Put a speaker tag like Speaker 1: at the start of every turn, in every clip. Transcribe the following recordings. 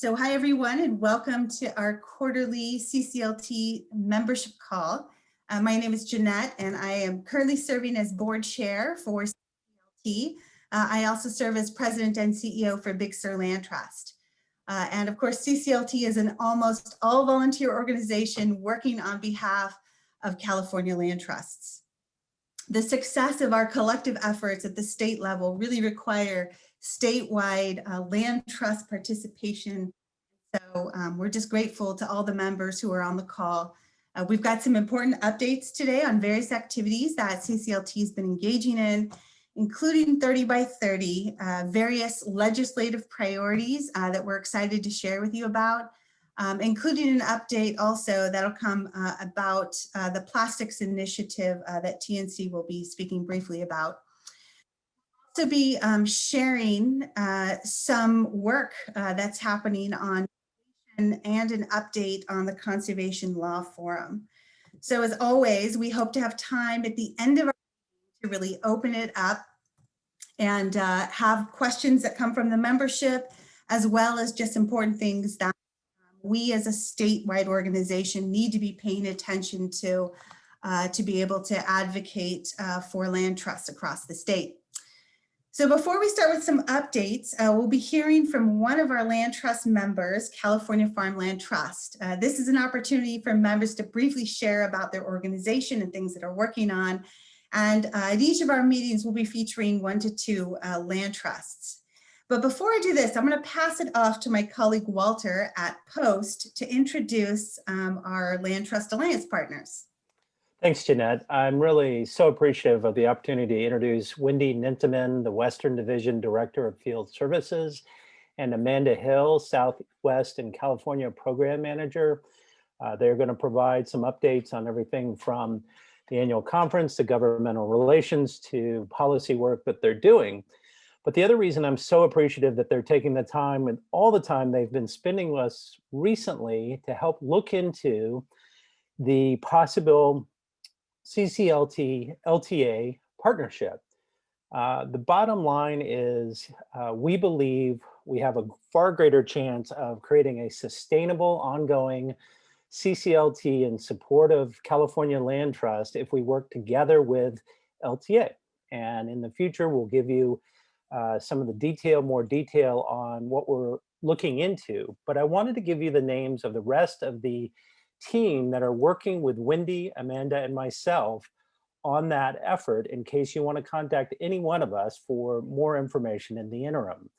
Speaker 1: So hi everyone, and welcome to our quarterly CCLT membership call. My name is Jeanette, and I am currently serving as board chair for CCLT. I also serve as president and CEO for Big Sur Land Trust. And of course, CCLT is an almost all volunteer organization working on behalf of California land trusts. The success of our collective efforts at the state level really require statewide land trust participation. So we're just grateful to all the members who are on the call. We've got some important updates today on various activities that CCLT has been engaging in, including 30 by 30, various legislative priorities that we're excited to share with you about, including an update also that'll come about the plastics initiative that TNC will be speaking briefly about. To be sharing some work that's happening on and an update on the Conservation Law Forum. So as always, we hope to have time at the end of our meeting to really open it up and have questions that come from the membership, as well as just important things that we as a statewide organization need to be paying attention to be able to advocate for land trusts across the state. So before we start with some updates, we'll be hearing from one of our land trust members, California Farmland Trust. This is an opportunity for members to briefly share about their organization and things that are working on. And at each of our meetings, we'll be featuring 1 to 2 land trusts. But before I do this, I'm going to pass it off to my colleague Walter at Post to introduce our Land Trust Alliance partners.
Speaker 2: Thanks, Jeanette. I'm really so appreciative of the opportunity to introduce Wendy Ninteman, the Western Division Director of Field Services, and Amanda Hill, Southwest and California Program Manager. They're going to provide some updates on everything from the annual conference to governmental relations to policy work that they're doing. But the other reason I'm so appreciative that they're taking the time and all the time they've been spending with us recently to help look into the possible CCLT LTA partnership. The bottom line is we believe we have a far greater chance of creating a sustainable, ongoing CCLT in support of California Land Trust if we work together with LTA. And in the future, we'll give you some of the more detail on what we're looking into. But I wanted to give you the names of the rest of the team that are working with Wendy, Amanda, and myself on that effort in case you want to contact any one of us for more information in the interim.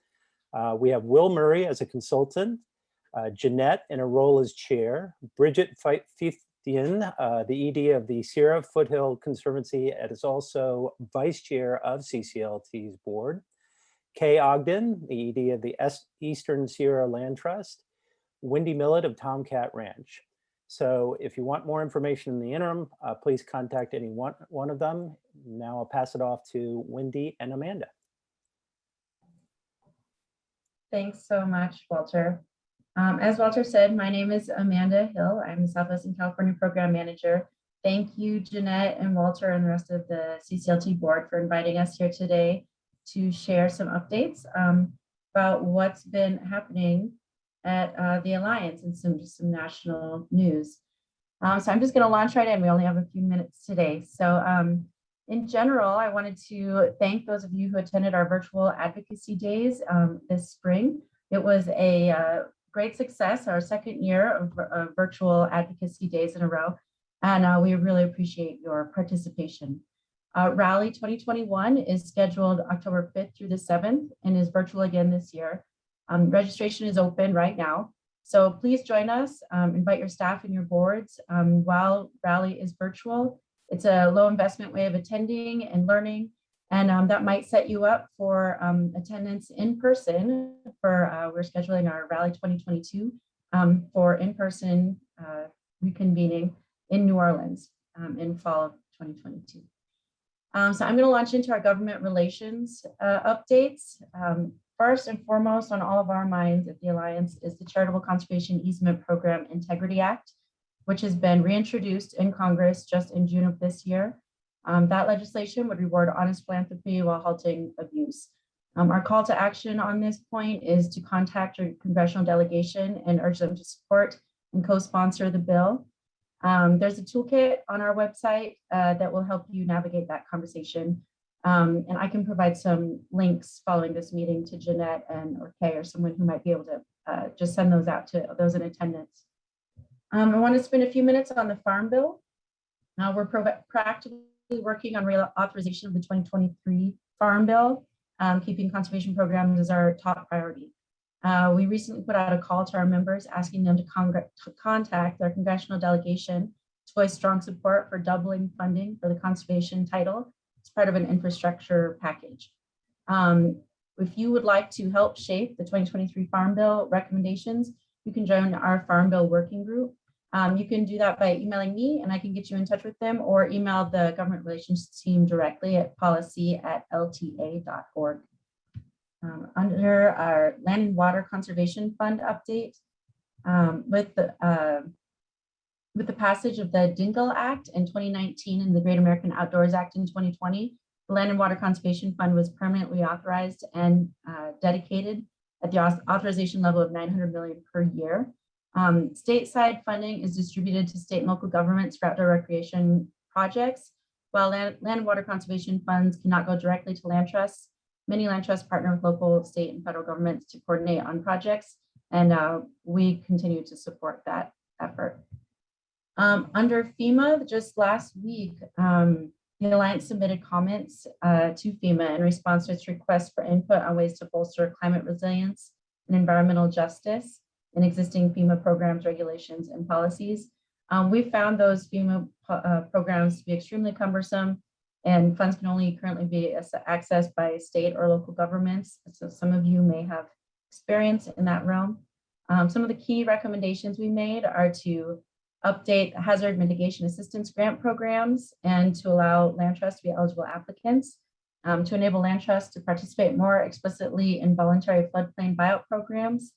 Speaker 2: We have Will Murray as a consultant, Jeanette in a role as chair, Bridget Fithian, the ED of the Sierra Foothill Conservancy, and is also vice chair of CCLT's board, Kay Ogden, the ED of the Eastern Sierra Land Trust, Wendy Millett of Tomcat Ranch. So if you want more information in the interim, please contact any one of them. Now I'll pass it off to Wendy and Amanda.
Speaker 3: Thanks so much, Walter. As Walter said, my name is Amanda Hill. I'm the Southwestern California Program Manager. Thank you, Jeanette and Walter and the rest of the CCLT board for inviting us here today to share some updates about what's been happening at the Alliance and some national news. So I'm just going to launch right in. We only have a few minutes today. So in general, I wanted to thank those of you who attended our virtual advocacy days this spring. It was a great success, our second year of virtual advocacy days in a row, and we really appreciate your participation. Rally 2021 is scheduled October 5th through the 7th and is virtual again this year. Registration is open right now, so please join us. Invite your staff and your boards while Rally is virtual. It's a low investment way of attending and learning, and that might set you up for attendance in person for we're scheduling our Rally 2022 for in-person reconvening in New Orleans in fall of 2022. So I'm going to launch into our government relations updates. First and foremost on all of our minds at the Alliance is the Charitable Conservation Easement Program Integrity Act, which has been reintroduced in Congress just in June of this year. That legislation would reward honest philanthropy while halting abuse. Our call to action on this point is to contact your congressional delegation and urge them to support and co-sponsor the bill. There's a toolkit on our website that will help you navigate that conversation. And I can provide some links following this meeting to Jeanette or Kay or someone who might be able to just send those out to those in attendance. I want to spend a few minutes on the Farm Bill. We're proactively working on reauthorization of the 2023 Farm Bill. Keeping conservation programs is our top priority. We recently put out a call to our members asking them to contact their congressional delegation to voice strong support for doubling funding for the conservation title as part of an infrastructure package. If you would like to help shape the 2023 Farm Bill recommendations, you can join our Farm Bill working group. You can do that by emailing me and I can get you in touch with them, or email the government relations team directly at policy@lta.org. Under our Land and Water Conservation Fund update, with the passage of the Dingle Act in 2019 and the Great American Outdoors Act in 2020, the Land and Water Conservation Fund was permanently authorized and dedicated at the authorization level of $900 million per year. Stateside funding is distributed to state and local governments for outdoor recreation projects, while land and water conservation funds cannot go directly to land trusts. Many land trusts partner with local, state, and federal governments to coordinate on projects, and we continue to support that effort. Under FEMA, just last week, the Alliance submitted comments to FEMA in response to its request for input on ways to bolster climate resilience and environmental justice in existing FEMA programs, regulations, and policies. We found those FEMA programs to be extremely cumbersome, and funds can only currently be accessed by state or local governments. So some of you may have experience in that realm. Some of the key recommendations we made are to update hazard mitigation assistance grant programs and to allow land trusts to be eligible applicants, to enable land trusts to participate more explicitly in voluntary floodplain buyout programs,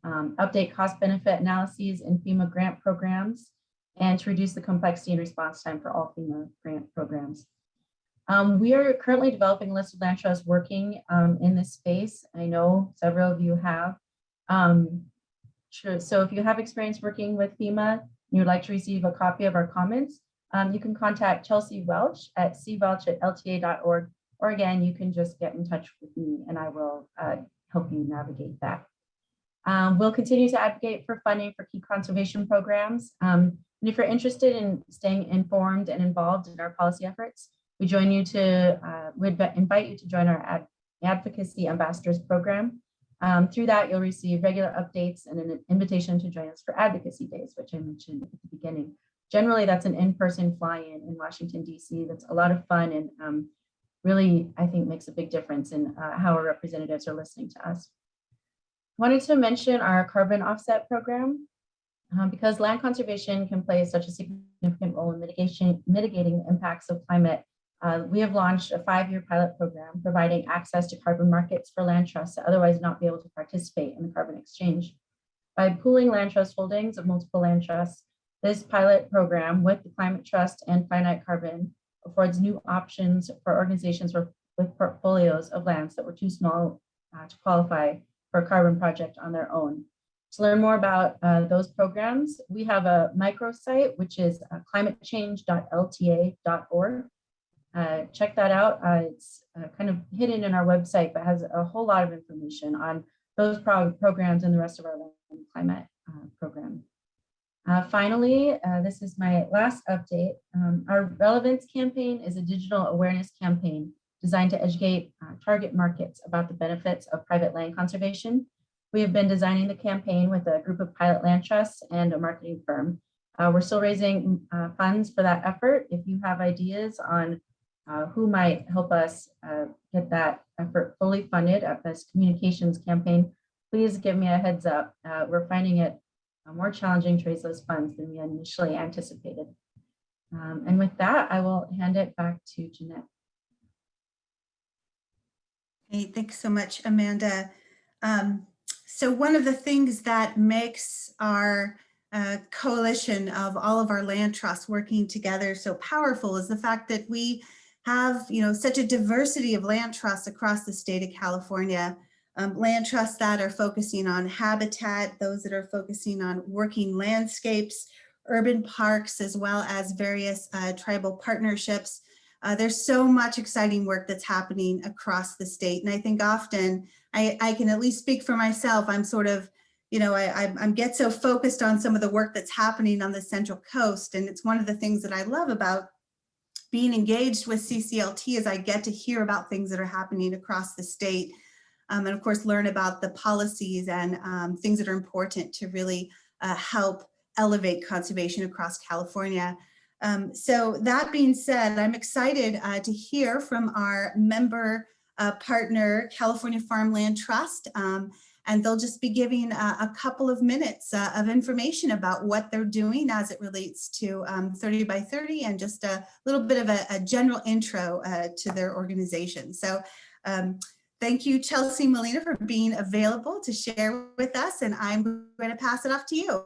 Speaker 3: update cost benefit analyses in FEMA grant programs, and to reduce the complexity and response time for all FEMA grant programs. We are currently developing a list of land trusts working in this space. I know several of you have. So if you have experience working with FEMA and you would like to receive a copy of our comments, you can contact Chelsea Welch at cwelch@lta.org, or again, you can just get in touch with me and I will help you navigate that. We'll continue to advocate for funding for key conservation programs. And if you're interested in staying informed and involved in our policy efforts, we'd invite you to join our Advocacy Ambassadors program. Through that, you'll receive regular updates and an invitation to join us for Advocacy Days, which I mentioned at the beginning. Generally, that's an in-person fly-in in Washington, D.C. That's a lot of fun and really, I think, makes a big difference in how our representatives are listening to us. Wanted to mention our carbon offset program. Because land conservation can play such a significant role in mitigating the impacts of climate, we have launched a 5-year pilot program providing access to carbon markets for land trusts that otherwise not be able to participate in the carbon exchange. By pooling land trust holdings of multiple land trusts, this pilot program with the Climate Trust and Finite Carbon affords new options for organizations with portfolios of lands that were too small to qualify for a carbon project on their own. To learn more about those programs, we have a microsite, which is climatechange.lta.org. Check that out. It's kind of hidden in our website, but has a whole lot of information on those programs and the rest of our land and climate program. Finally, this is my last update. Our Relevance campaign is a digital awareness campaign designed to educate target markets about the benefits of private land conservation. We have been designing the campaign with a group of pilot land trusts and a marketing firm. We're still raising funds for that effort. If you have ideas on who might help us get that effort fully funded at this communications campaign, please give me a heads up. We're finding it more challenging to raise those funds than we initially anticipated. And with that, I will hand it back to Jeanette.
Speaker 1: Hey, thanks so much, Amanda. So one of the things that makes our coalition of all of our land trusts working together so powerful is the fact that we have, such a diversity of land trusts across the state of California. Land trusts that are focusing on habitat, those that are focusing on working landscapes, urban parks, as well as various tribal partnerships. There's so much exciting work that's happening across the state. And I think often I can at least speak for myself. I'm sort of, I get so focused on some of the work that's happening on the Central Coast. And it's one of the things that I love about being engaged with CCLT is I get to hear about things that are happening across the state. And of course, learn about the policies and things that are important to really help elevate conservation across California. So that being said, I'm excited to hear from our member partner, California Farmland Trust, and they'll just be giving a couple of minutes of information about what they're doing as it relates to 30 by 30 and just a little bit of a general intro to their organization. So thank you, Chelsea Molina, for being available to share with us, and I'm going to pass it off to you.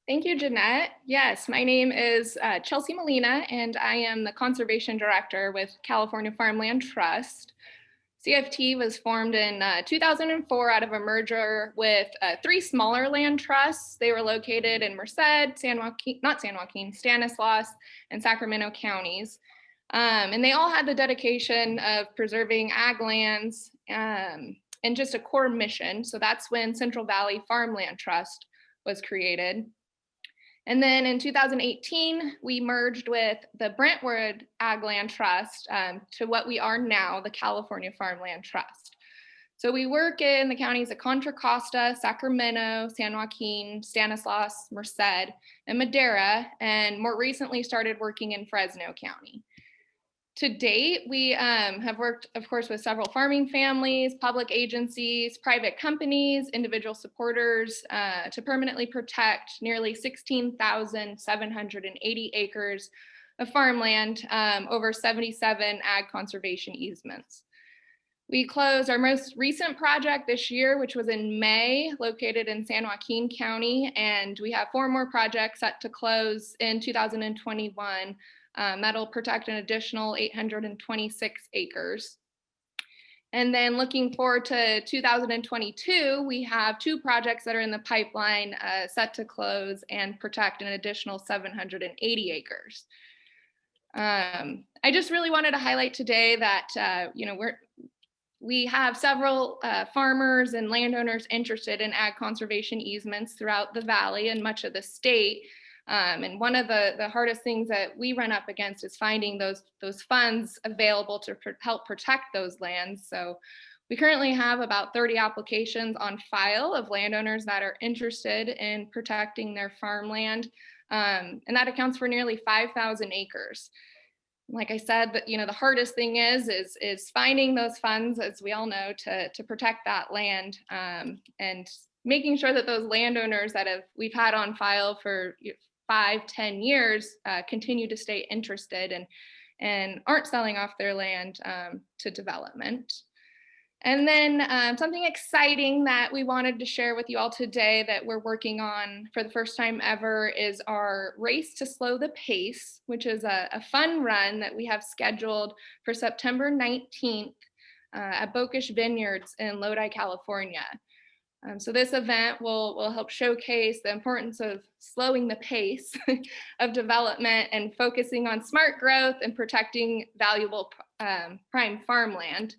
Speaker 4: Thank you, Jeanette. Yes, my name is Chelsea Molina, and I am the Conservation Director with California Farmland Trust. CFT was formed in 2004 out of a merger with 3 smaller land trusts. They were located in Merced, Stanislaus, and Sacramento counties. And they all had the dedication of preserving ag lands and just a core mission. So that's when Central Valley Farmland Trust was created. And then in 2018, we merged with the Brentwood Ag Land Trust to what we are now, the California Farmland Trust. So we work in the counties of Contra Costa, Sacramento, San Joaquin, Stanislaus, Merced, and Madera, and more recently started working in Fresno County. To date, we have worked, of course, with several farming families, public agencies, private companies, individual supporters to permanently protect nearly 16,780 acres of farmland, over 77 ag conservation easements. We closed our most recent project this year, which was in May, located in San Joaquin County, and we have 4 more projects set to close in 2021. That'll protect an additional 826 acres. And then looking forward to 2022, we have 2 projects that are in the pipeline set to close and protect an additional 780 acres. I just really wanted to highlight today that we have several farmers and landowners interested in ag conservation easements throughout the valley and much of the state. And one of the hardest things that we run up against is finding those funds available to help protect those lands. So we currently have about 30 applications on file of landowners that are interested in protecting their farmland. And that accounts for nearly 5,000 acres. Like I said, the hardest thing is finding those funds, as we all know, to protect that land, and making sure that those landowners that we've had on file for 5-10 years continue to stay interested and aren't selling off their land to development. And then something exciting that we wanted to share with you all today that we're working on for the first time ever is our Race to Slow the Pace, which is a fun run that we have scheduled for September 19th at Bocage Vineyards in Lodi, California. So this event will help showcase the importance of slowing the pace of development and focusing on smart growth and protecting valuable prime farmland.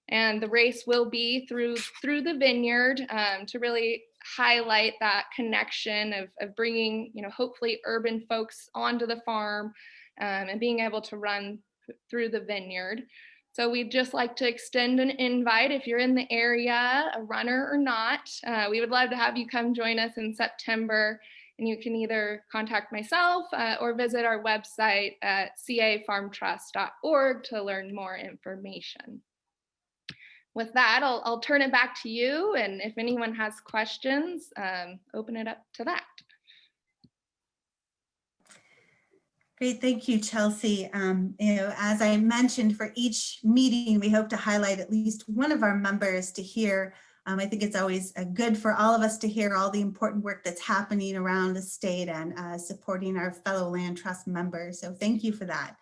Speaker 4: And the race will be through the vineyard to really highlight that connection of bringing, hopefully urban folks onto the farm and being able to run through the vineyard. So we'd just like to extend an invite if you're in the area, a runner or not. We would love to have you come join us in September, and you can either contact myself or visit our website at cafarmtrust.org to learn more information. With that, I'll turn it back to you, and if anyone has questions, open it up to that.
Speaker 1: Great, thank you, Chelsea. As I mentioned, for each meeting, we hope to highlight at least one of our members to hear I think it's always good for all of us to hear all the important work that's happening around the state and supporting our fellow land trust members. So thank you for that.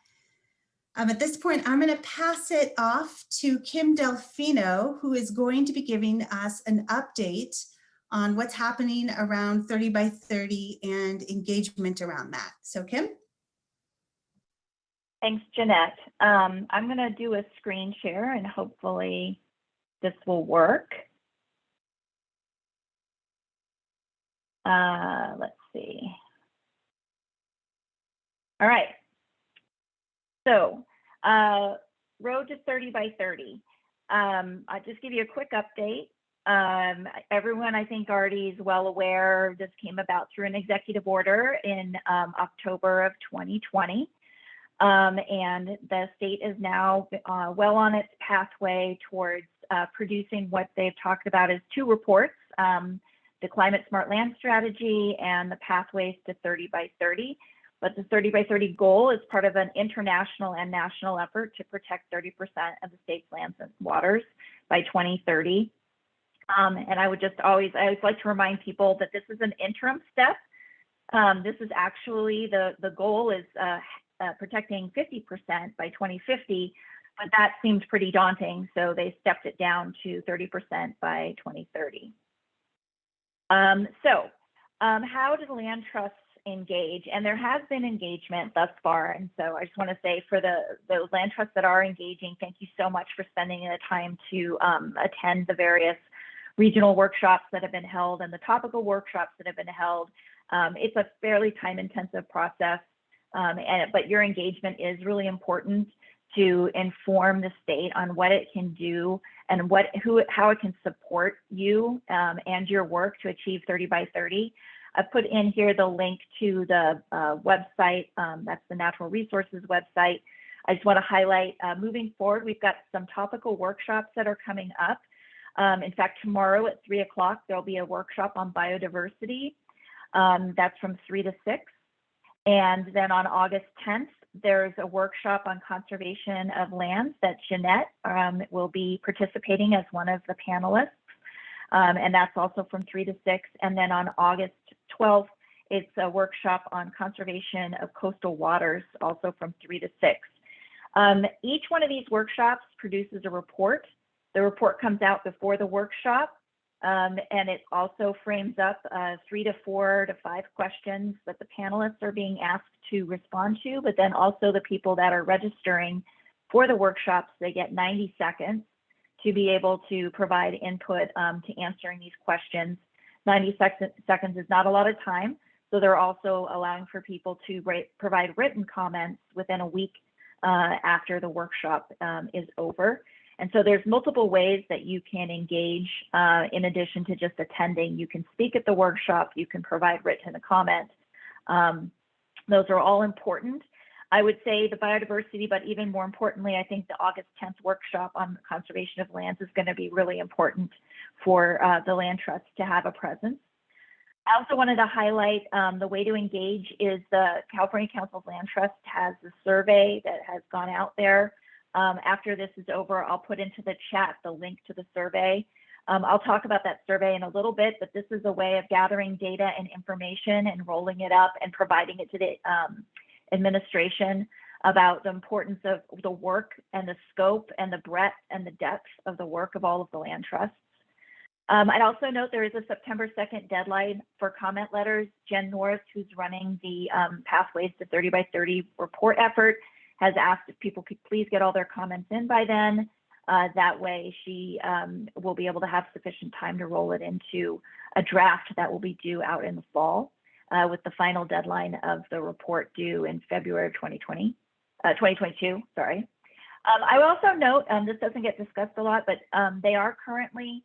Speaker 1: At this point, I'm going to pass it off to Kim Delfino, who is going to be giving us an update on what's happening around 30 by 30 and engagement around that. So Kim?
Speaker 5: Thanks, Jeanette. I'm going to do a screen share and hopefully this will work. Let's see. All right. So, road to 30 by 30. I'll just give you a quick update. Everyone, I think, already is well aware this came about through an executive order in October of 2020. And the state is now well on its pathway towards producing what they've talked about as 2 reports, the Climate Smart Land Strategy and the Pathways to 30 by 30. But the 30 by 30 goal is part of an international and national effort to protect 30% of the state's lands and waters by 2030. And I would just always like to remind people that this is an interim step. This is actually the goal is protecting 50% by 2050, but that seemed pretty daunting. So they stepped it down to 30% by 2030. How do land trusts engage? And there has been engagement thus far. And so I just want to say for those land trusts that are engaging, thank you so much for spending the time to attend the various regional workshops that have been held and the topical workshops that have been held. It's a fairly time-intensive process, but your engagement is really important to inform the state on what it can do and how it can support you and your work to achieve 30 by 30. I put in here the link to the website, that's the Natural Resources website. I just want to highlight, moving forward, we've got some topical workshops that are coming up. In fact, tomorrow at 3 o'clock, there'll be a workshop on biodiversity. That's from 3 to 6. And then on August 10th, there's a workshop on conservation of lands that Jeanette will be participating as one of the panelists. And that's also from 3 to 6. And then on August 12th, it's a workshop on conservation of coastal waters, also from 3 to 6. Each one of these workshops produces a report. The report comes out before the workshop, and it also frames up 3 to 4 to 5 questions that the panelists are being asked to respond to, but then also the people that are registering for the workshops, they get 90 seconds to be able to provide input to answering these questions. 90 seconds is not a lot of time, so they're also allowing for people to provide written comments within a week after the workshop is over. And so there's multiple ways that you can engage in addition to just attending. You can speak at the workshop, you can provide written comment. Those are all important. I would say the biodiversity, but even more importantly, I think the August 10th workshop on the conservation of lands is going to be really important for the land trust to have a presence. I also wanted to highlight the way to engage is the California Council of Land Trust has a survey that has gone out there. After this is over, I'll put into the chat the link to the survey. I'll talk about that survey in a little bit, but this is a way of gathering data and information and rolling it up and providing it to the administration about the importance of the work and the scope and the breadth and the depth of the work of all of the land trusts. I'd also note there is a September 2nd deadline for comment letters. Jen Norris, who's running the Pathways to 30 by 30 report effort, has asked if people could please get all their comments in by then. That way she will be able to have sufficient time to roll it into a draft that will be due out in the fall, with the final deadline of the report due in February of 2022, sorry. I will also note, this doesn't get discussed a lot, but they are currently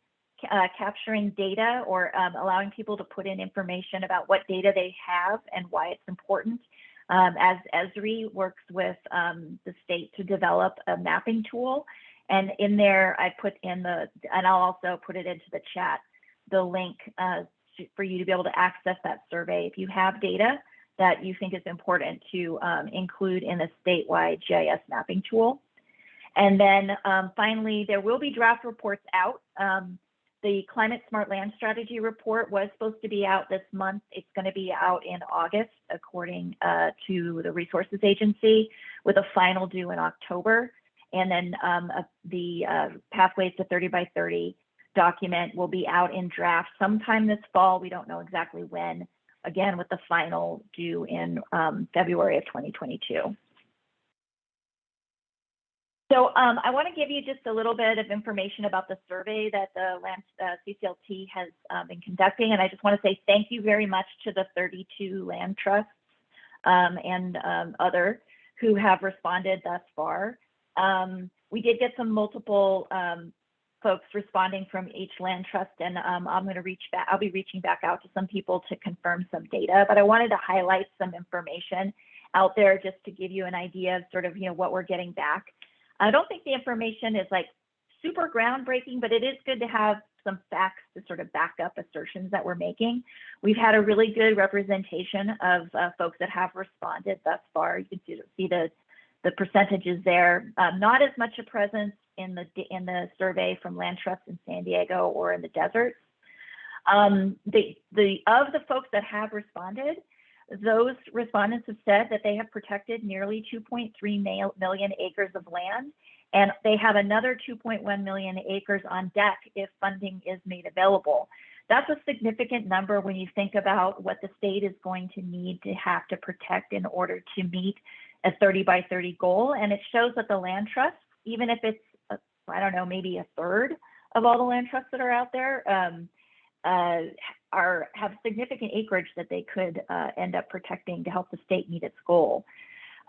Speaker 5: capturing data or allowing people to put in information about what data they have and why it's important. As Esri works with the state to develop a mapping tool. And in there, I put in and I'll also put it into the chat, the link for you to be able to access that survey if you have data that you think is important to include in a statewide GIS mapping tool. And then finally, there will be draft reports out. the Climate Smart Land Strategy report was supposed to be out this month. It's going to be out in August, according to the Resources Agency, with a final due in October. And then the Pathways to 30 by 30 document will be out in draft sometime this fall. We don't know exactly when, again, with the final due in February of 2022. So I want to give you just a little bit of information about the survey that the CCLT has been conducting. And I just want to say thank you very much to the 32 land trusts and other who have responded thus far. We did get some multiple folks responding from each land trust, and I'm going to I'll be reaching back out to some people to confirm some data, but I wanted to highlight some information out there just to give you an idea of sort of, what we're getting back. I don't think the information is like super groundbreaking, but it is good to have some facts to sort of back up assertions that we're making. We've had a really good representation of folks that have responded thus far. You can see the percentages there. Not as much a presence in the survey from land trusts in San Diego or in the deserts. Of the folks that have responded, those respondents have said that they have protected nearly 2.3 million acres of land, and they have another 2.1 million acres on deck if funding is made available. That's a significant number when you think about what the state is going to need to have to protect in order to meet a 30 by 30 goal. And it shows that the land trusts, even if it's, I don't know, maybe a third of all the land trusts that are out there, have significant acreage that they could end up protecting to help the state meet its goal.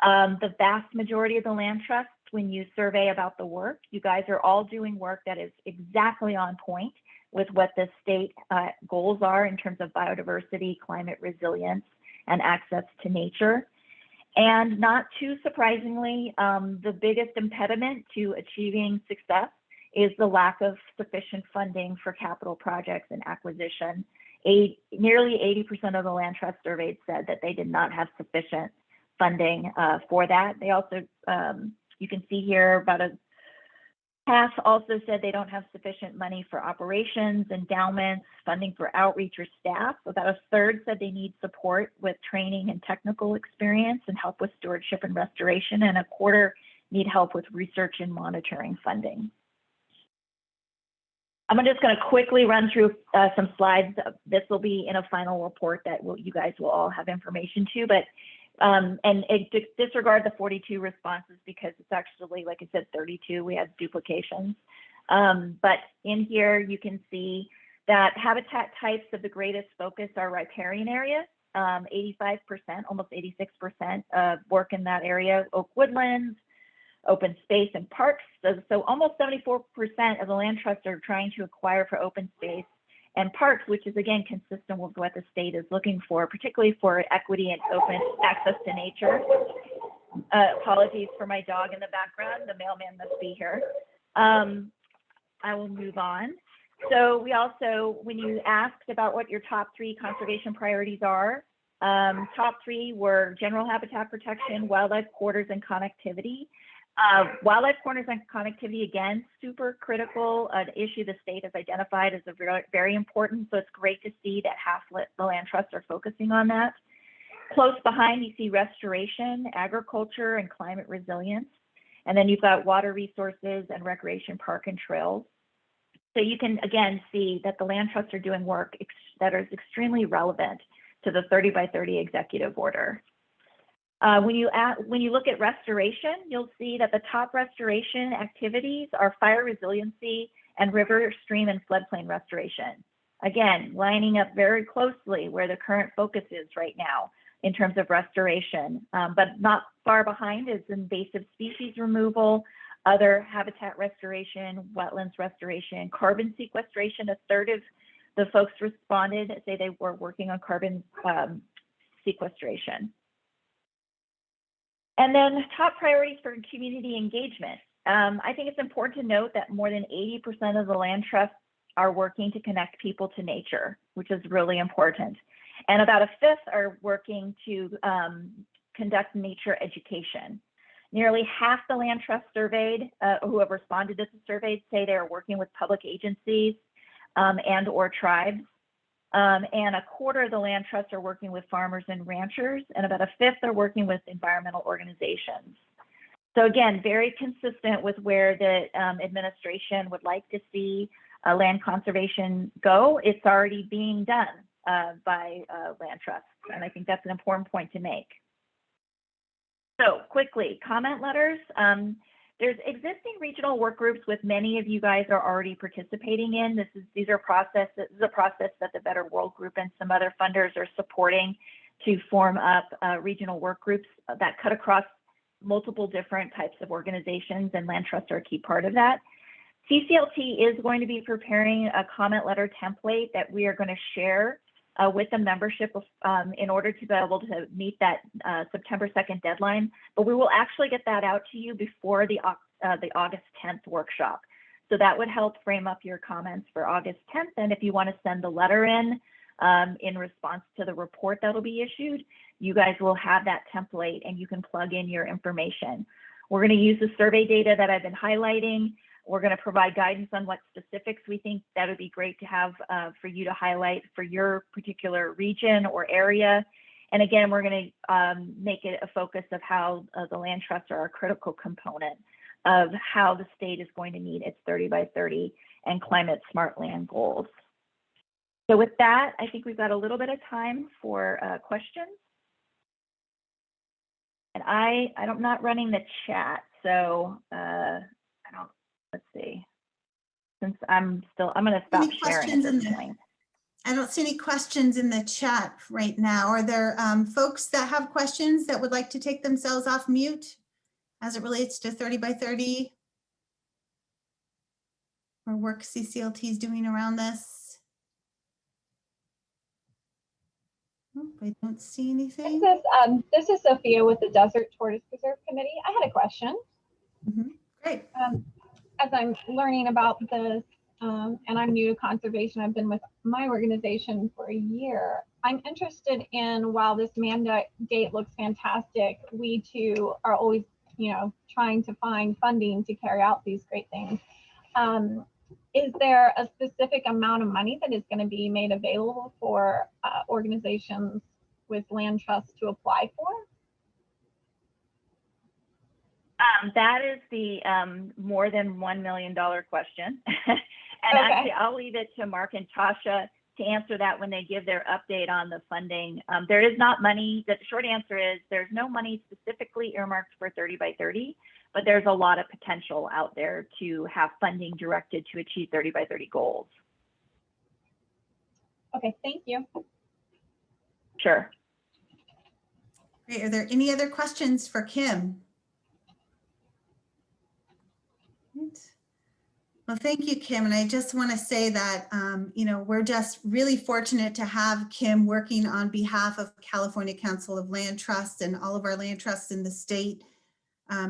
Speaker 5: The vast majority of the land trusts, when you survey about the work, you guys are all doing work that is exactly on point with what the state goals are in terms of biodiversity, climate resilience, and access to nature. And not too surprisingly, the biggest impediment to achieving success is the lack of sufficient funding for capital projects and acquisition. Nearly 80% of the land trust surveyed said that they did not have sufficient funding for that. They also, you can see here, about a half also said they don't have sufficient money for operations, endowments, funding for outreach or staff. About a third said they need support with training and technical experience and help with stewardship and restoration, and a quarter need help with research and monitoring funding. I'm just going to quickly run through some slides. This will be in a final report that you guys will all have information to, but disregard the 42 responses because it's actually, like I said, 32. We had duplications. But in here, you can see that habitat types of the greatest focus are riparian areas, 85%, almost 86% of work in that area, oak woodlands, open space, and parks. So almost 74% of the land trusts are trying to acquire for open space and parks, which is again consistent with what the state is looking for, particularly for equity and open access to nature. Apologies for my dog in the background. The mailman must be here. I will move on. So we also, when you asked about what your top 3 conservation priorities are, top 3 were general habitat protection, wildlife quarters, and connectivity. Wildlife corners and connectivity, again, super critical, an issue the state has identified as a very important. So it's great to see that half the land trusts are focusing on that. Close behind, you see restoration, agriculture, and climate resilience. And then you've got water resources and recreation, park, and trails. So you can, again, see that the land trusts are doing work that is extremely relevant to the 30 by 30 executive order. When you look at restoration, you'll see that the top restoration activities are fire resiliency and river, stream, and floodplain restoration. Again, lining up very closely where the current focus is right now in terms of restoration, but not far behind is invasive species removal, other habitat restoration, wetlands restoration, carbon sequestration. A third of the folks responded say they were working on carbon sequestration. And then top priorities for community engagement. I think it's important to note that more than 80% of the land trusts are working to connect people to nature, which is really important. And about a fifth are working to conduct nature education. Nearly half the land trusts surveyed who have responded to the survey say they are working with public agencies and or tribes. And a quarter of the land trusts are working with farmers and ranchers, and about a fifth are working with environmental organizations. So again, very consistent with where the administration would like to see land conservation go. It's already being done by land trusts, and I think that's an important point to make. So quickly, comment letters. There's existing regional work groups with many of you guys are already participating in. This is a process that the Better World Group and some other funders are supporting to form up regional work groups that cut across multiple different types of organizations, and land trusts are a key part of that. CCLT is going to be preparing a comment letter template that we are going to share with the membership in order to be able to meet that September 2nd deadline, but we will actually get that out to you before the August 10th workshop. So that would help frame up your comments for August 10th. And if you want to send the letter in response to the report that'll be issued, you guys will have that template and you can plug in your information. We're going to use the survey data that I've been highlighting. We're going to provide guidance on what specifics we think that would be great to have for you to highlight for your particular region or area. And again, we're going to make it a focus of how the land trusts are a critical component of how the state is going to meet its 30 by 30 and climate smart land goals. So with that, I think we've got a little bit of time for questions. And I'm not running the chat, so let's see. Since I'm going to stop sharing at this point.
Speaker 1: I don't see any questions in the chat right now. Are there folks that have questions that would like to take themselves off mute as it relates to 30 by 30 or work CCLT is doing around this? Oh, I don't see anything.
Speaker 6: This is Sophia with the Desert Tortoise Preserve Committee. I had a question.
Speaker 1: Great.
Speaker 6: As I'm learning about this, and I'm new to conservation, I've been with my organization for a year. I'm interested in, while this mandate looks fantastic, we too are always, trying to find funding to carry out these great things. Is there a specific amount of money that is going to be made available for organizations with land trusts to apply for?
Speaker 5: That is the more than $1 million question. And
Speaker 6: okay.
Speaker 5: Actually, I'll leave it to Mark and Tasha to answer that when they give their update on the funding. There is not money. The short answer is there's no money specifically earmarked for 30 by 30, but there's a lot of potential out there to have funding directed to achieve 30 by 30 goals.
Speaker 6: Okay, thank you.
Speaker 5: Sure.
Speaker 1: Great. Are there any other questions for Kim? Well, thank you, Kim. And I just want to say that, we're just really fortunate to have Kim working on behalf of California Council of Land Trusts and all of our land trusts in the state.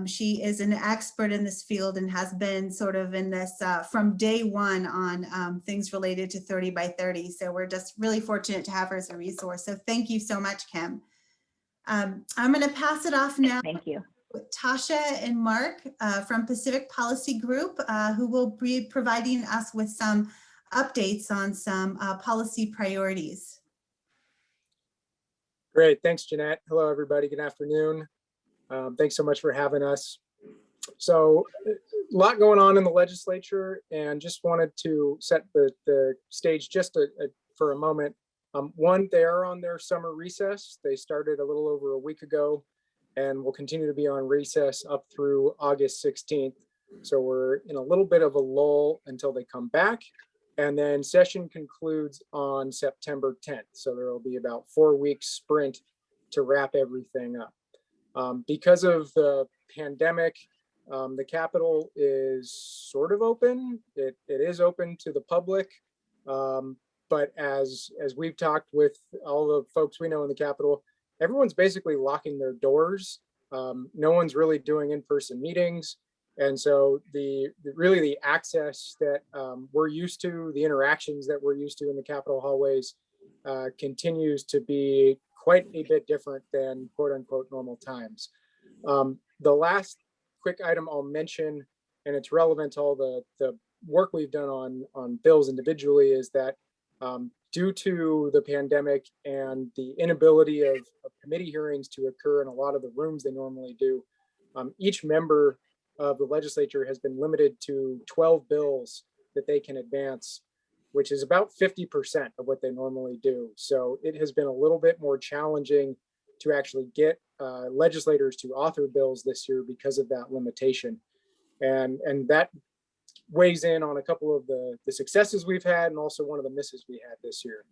Speaker 1: She is an expert in this field and has been sort of in this from day one on things related to 30 by 30. So we're just really fortunate to have her as a resource. So thank you so much, Kim. I'm going to pass it off now.
Speaker 5: Thank you.
Speaker 1: Tasha and Mark from Pacific Policy Group, who will be providing us with some updates on some policy priorities.
Speaker 7: Great, thanks, Jeanette. Hello, everybody. Good afternoon. Thanks so much for having us. So, a lot going on in the legislature, and just wanted to set the stage just for a moment. One, they are on their summer recess. They started a little over a week ago, and will continue to be on recess up through August 16th. So we're in a little bit of a lull until they come back. And then session concludes on September 10th. So there will be about 4 weeks sprint to wrap everything up. Because of the pandemic, the Capitol is sort of open. It is open to the public. But as we've talked with all the folks we know in the Capitol, everyone's basically locking their doors. No one's really doing in-person meetings. And so really the access that we're used to, the interactions that we're used to in the Capitol hallways continues to be quite a bit different than quote unquote normal times. The last quick item I'll mention, and it's relevant to all the work we've done on bills individually is that due to the pandemic and the inability of committee hearings to occur in a lot of the rooms they normally do, each member of the legislature has been limited to 12 bills that they can advance, which is about 50% of what they normally do. So it has been a little bit more challenging to actually get legislators to author bills this year because of that limitation. And that weighs in on a couple of the successes we've had and also one of the misses we had this year.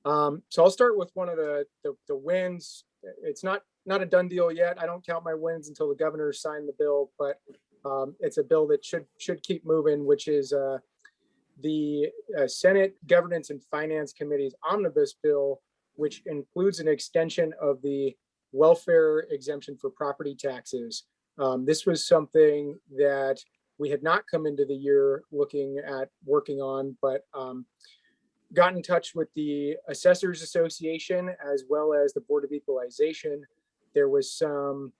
Speaker 7: So I'll start with one of the wins. It's not a done deal yet. I don't count my wins until the governor signed the bill, but it's a bill that should keep moving, which is the Senate Governance and Finance Committee's omnibus bill, which includes an extension of the welfare exemption for property taxes. This was something that we had not come into the year looking at working on, but got in touch with the Assessors Association as well as the Board of Equalization. There was some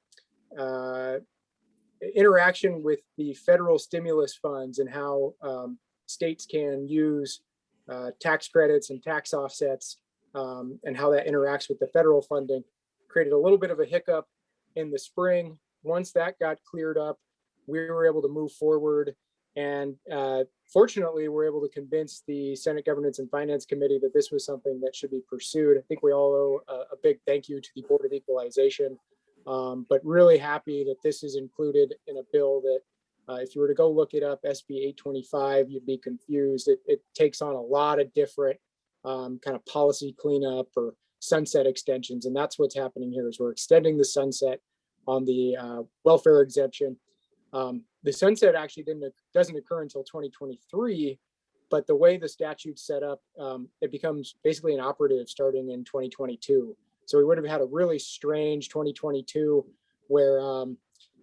Speaker 7: interaction with the federal stimulus funds and how states can use tax credits and tax offsets and how that interacts with the federal funding. Created a little bit of a hiccup in the spring. Once that got cleared up, we were able to move forward, and fortunately, we're able to convince the Senate Governance and Finance Committee that this was something that should be pursued. I think we all owe a big thank you to the Board of Equalization, but really happy that this is included in a bill that, if you were to go look it up, SB 825, you'd be confused. It takes on a lot of different kind of policy cleanup or sunset extensions, and that's what's happening here. Is we're extending the sunset on the welfare exemption. The sunset actually doesn't occur until 2023, but the way the statute's set up, it becomes basically inoperative starting in 2022. So we would have had a really strange 2022 where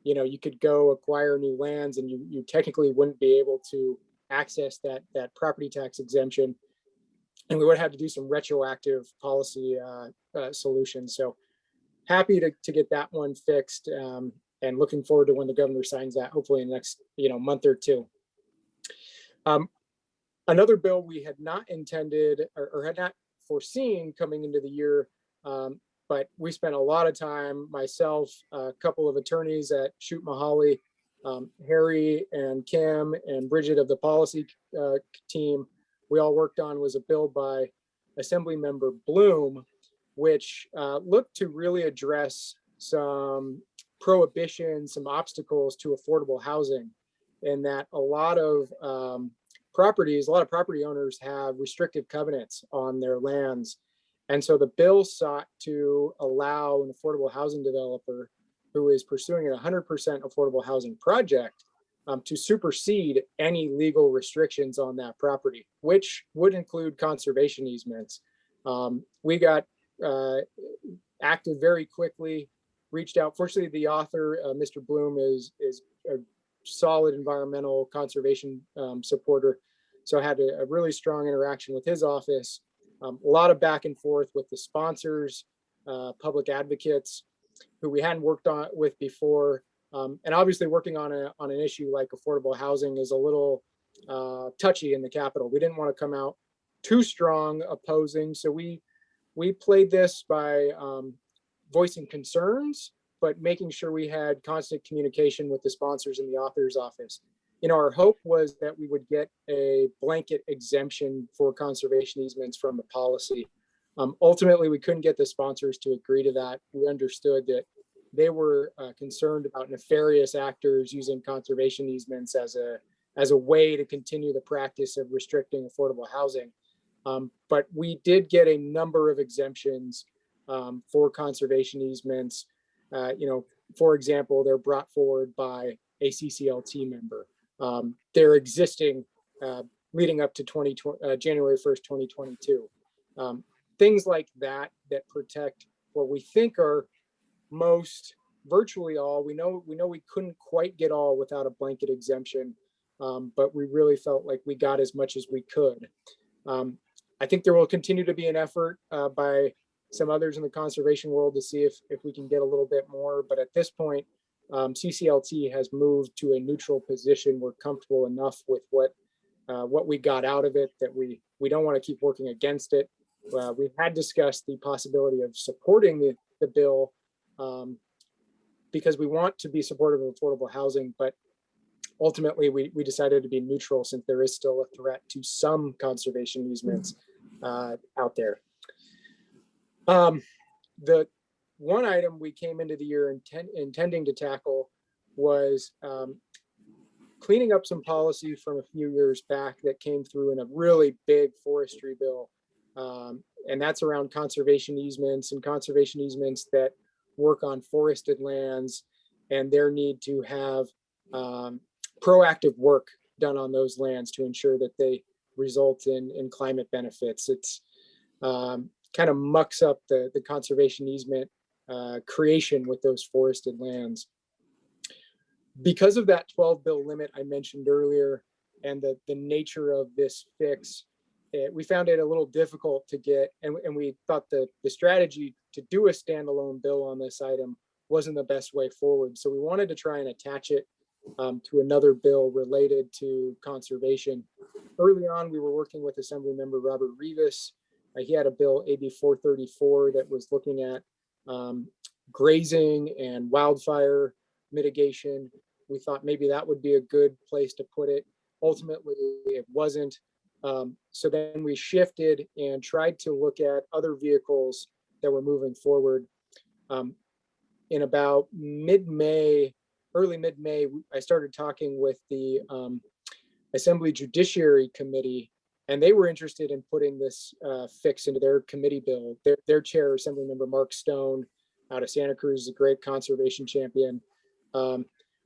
Speaker 7: you could go acquire new lands and you technically wouldn't be able to access that property tax exemption, and we would have to do some retroactive policy solutions. So happy to get that one fixed. And looking forward to when the governor signs that, hopefully in the next month or two. Another bill we had not intended or had not foreseen coming into the year, but we spent a lot of time, myself, a couple of attorneys at Shoot Mahali, Harry and Kim and Bridget of the policy team, we all worked on was a bill by Assemblymember Bloom, which looked to really address some prohibitions, some obstacles to affordable housing, and that a lot of property owners have restrictive covenants on their lands. And so the bill sought to allow an affordable housing developer who is pursuing a 100% affordable housing project to supersede any legal restrictions on that property, which would include conservation easements. We got active very quickly, reached out. Fortunately, the author, Mr. Bloom, is a solid environmental conservation supporter. So I had a really strong interaction with his office, a lot of back and forth with the sponsors, public advocates who we hadn't worked on with before. And obviously working on an issue like affordable housing is a little touchy in the Capitol. We didn't want to come out too strong opposing. So we played this by voicing concerns, but making sure we had constant communication with the sponsors in the author's office. Our hope was that we would get a blanket exemption for conservation easements from the policy. Ultimately, we couldn't get the sponsors to agree to that. We understood that they were concerned about nefarious actors using conservation easements as a way to continue the practice of restricting affordable housing. But we did get a number of exemptions for conservation easements. For example, they're brought forward by a CCLT member. They're existing leading up to January 1st, 2022. Things like that protect what we think are virtually all. We know we couldn't quite get all without a blanket exemption, but we really felt like we got as much as we could. I think there will continue to be an effort by some others in the conservation world to see if we can get a little bit more. But at this point, CCLT has moved to a neutral position. We're comfortable enough with what we got out of it that we don't want to keep working against it. We had discussed the possibility of supporting the bill because we want to be supportive of affordable housing, but ultimately we decided to be neutral since there is still a threat to some conservation easements out there. The one item we came into the year intending to tackle was cleaning up some policy from a few years back that came through in a really big forestry bill. And that's around conservation easements that work on forested lands and their need to have proactive work done on those lands to ensure that they result in climate benefits. It's kind of mucks up the conservation easement creation with those forested lands. Because of that 12 bill limit I mentioned earlier and the nature of this fix, we found it a little difficult to get, and we thought the strategy to do a standalone bill on this item wasn't the best way forward. So we wanted to try and attach it to another bill related to conservation. Early on, we were working with Assemblymember Robert Rivas. He had a bill, AB 434, that was looking at grazing and wildfire mitigation. We thought maybe that would be a good place to put it. Ultimately, it wasn't. So then we shifted and tried to look at other vehicles that were moving forward. In about mid-May, early mid-May, I started talking with the Assembly Judiciary Committee, and they were interested in putting this fix into their committee bill. Their chair, Assemblymember Mark Stone, out of Santa Cruz, is a great conservation champion.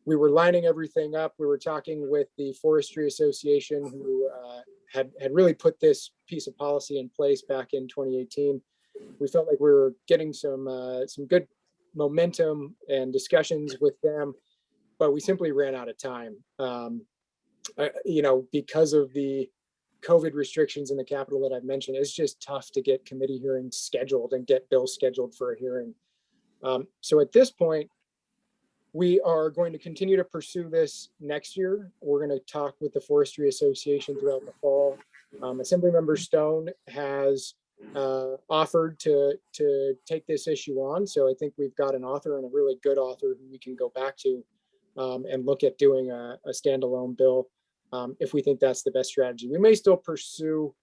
Speaker 7: We were lining everything up. We were talking with the Forestry Association, who had really put this piece of policy in place back in 2018. We felt like we were getting some good momentum and discussions with them, but we simply ran out of time. Because of the COVID restrictions in the Capitol that I've mentioned, it's just tough to get committee hearings scheduled and get bills scheduled for a hearing. So at this point, we are going to continue to pursue this next year. We're going to talk with the Forestry Association throughout the fall. Assemblymember Stone has offered to take this issue on. So I think we've got an author and a really good author who we can go back to and look at doing a standalone bill if we think that's the best strategy. We may still pursue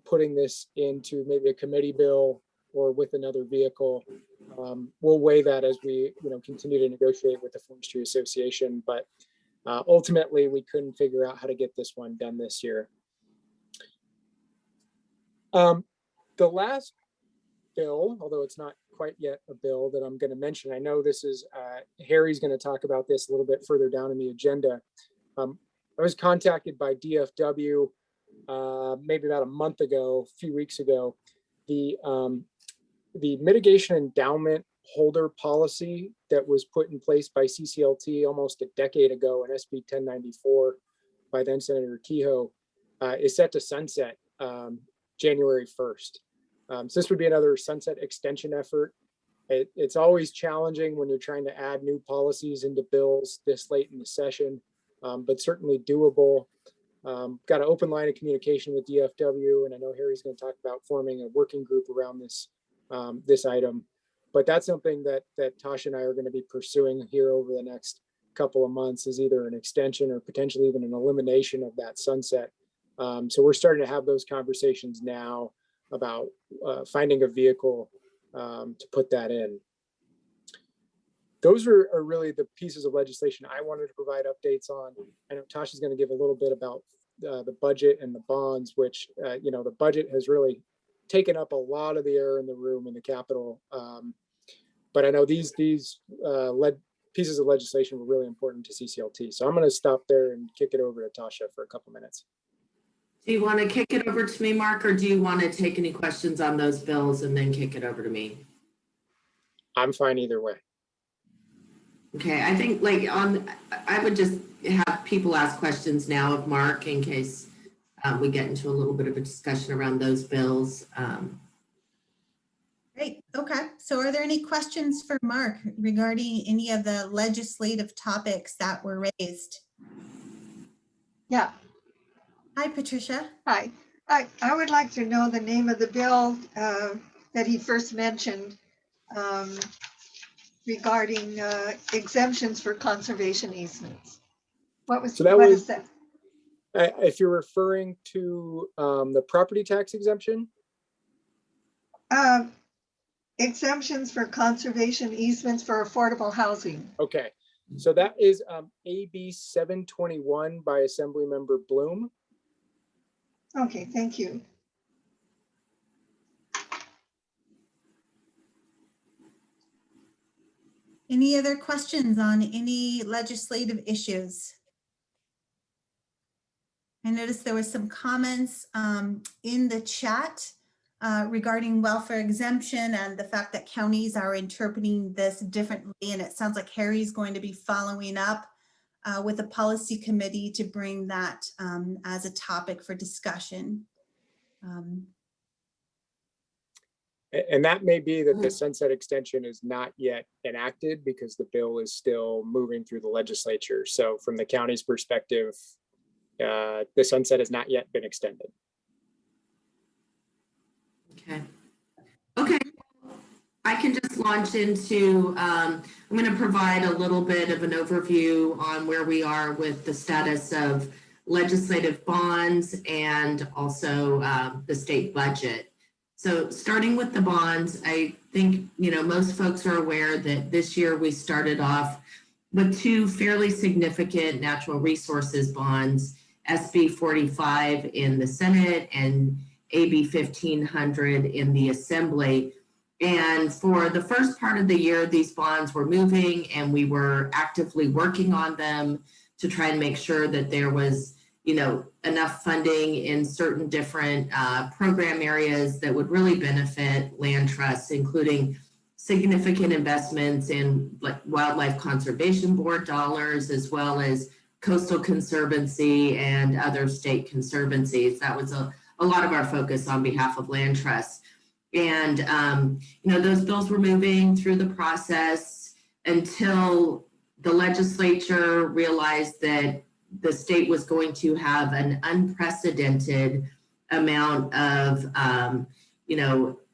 Speaker 7: putting this into maybe a committee bill or with another vehicle. We'll weigh that as we continue to negotiate with the Forestry Association, but ultimately we couldn't figure out how to get this one done this year. The last bill, although it's not quite yet a bill that I'm going to mention, I know this is Harry's going to talk about this a little bit further down in the agenda. I was contacted by DFW maybe about a few weeks ago. The mitigation endowment holder policy that was put in place by CCLT almost a decade ago in SB 1094 by then Senator Kehoe is set to sunset January 1st. So this would be another sunset extension effort. It's always challenging when you're trying to add new policies into bills this late in the session, but certainly doable. Got an open line of communication with DFW, and I know Harry's going to talk about forming a working group around this item. But that's something that Tasha and I are going to be pursuing here over the next couple of months, is either an extension or potentially even an elimination of that sunset. So we're starting to have those conversations now about finding a vehicle to put that in. Those are really the pieces of legislation I wanted to provide updates on. I know Tasha's going to give a little bit about the budget and the bonds, which, the budget has really taken up a lot of the air in the room in the Capitol. But I know these pieces of legislation were really important to CCLT. So I'm going to stop there and kick it over to Tasha for a couple minutes.
Speaker 8: Do you want to kick it over to me, Mark, or do you want to take any questions on those bills and then kick it over to me?
Speaker 7: I'm fine either way.
Speaker 8: Okay, I think I would just have people ask questions now of Mark in case we get into a little bit of a discussion around those bills.
Speaker 1: Great. Okay, so are there any questions for Mark regarding any of the legislative topics that were raised?
Speaker 9: Yeah,
Speaker 1: Hi, Patricia.
Speaker 9: hi. I would like to know the name of the bill that he first mentioned regarding exemptions for conservation easements. What
Speaker 7: So that
Speaker 9: what
Speaker 7: was,
Speaker 9: is that?
Speaker 7: if you're referring to the property tax exemption,
Speaker 9: Exemptions for conservation easements for affordable housing.
Speaker 7: okay. So that is AB 721 by Assemblymember Bloom.
Speaker 9: Okay, thank you.
Speaker 1: Any other questions on any legislative issues? I noticed there was some comments in the chat regarding welfare exemption and the fact that counties are interpreting this differently. And it sounds like Harry's going to be following up with the policy committee to bring that as a topic for discussion.
Speaker 7: And that may be that the sunset extension is not yet enacted because the bill is still moving through the legislature. So from the county's perspective, the sunset has not yet been extended.
Speaker 8: Okay. Okay. I can just launch into, I'm going to provide a little bit of an overview on where we are with the status of legislative bonds and also the state budget. So starting with the bonds, I think, most folks are aware that this year we started off with two fairly significant natural resources bonds, SB 45 in the Senate and AB 1500 in the Assembly. And for the first part of the year, these bonds were moving and we were actively working on them to try and make sure that there was, enough funding in certain different program areas that would really benefit land trusts, including significant investments in Wildlife Conservation Board dollars, as well as Coastal Conservancy and other state conservancies. That was a lot of our focus on behalf of land trusts. And, those bills were moving through the process until the legislature realized that the state was going to have an unprecedented amount of,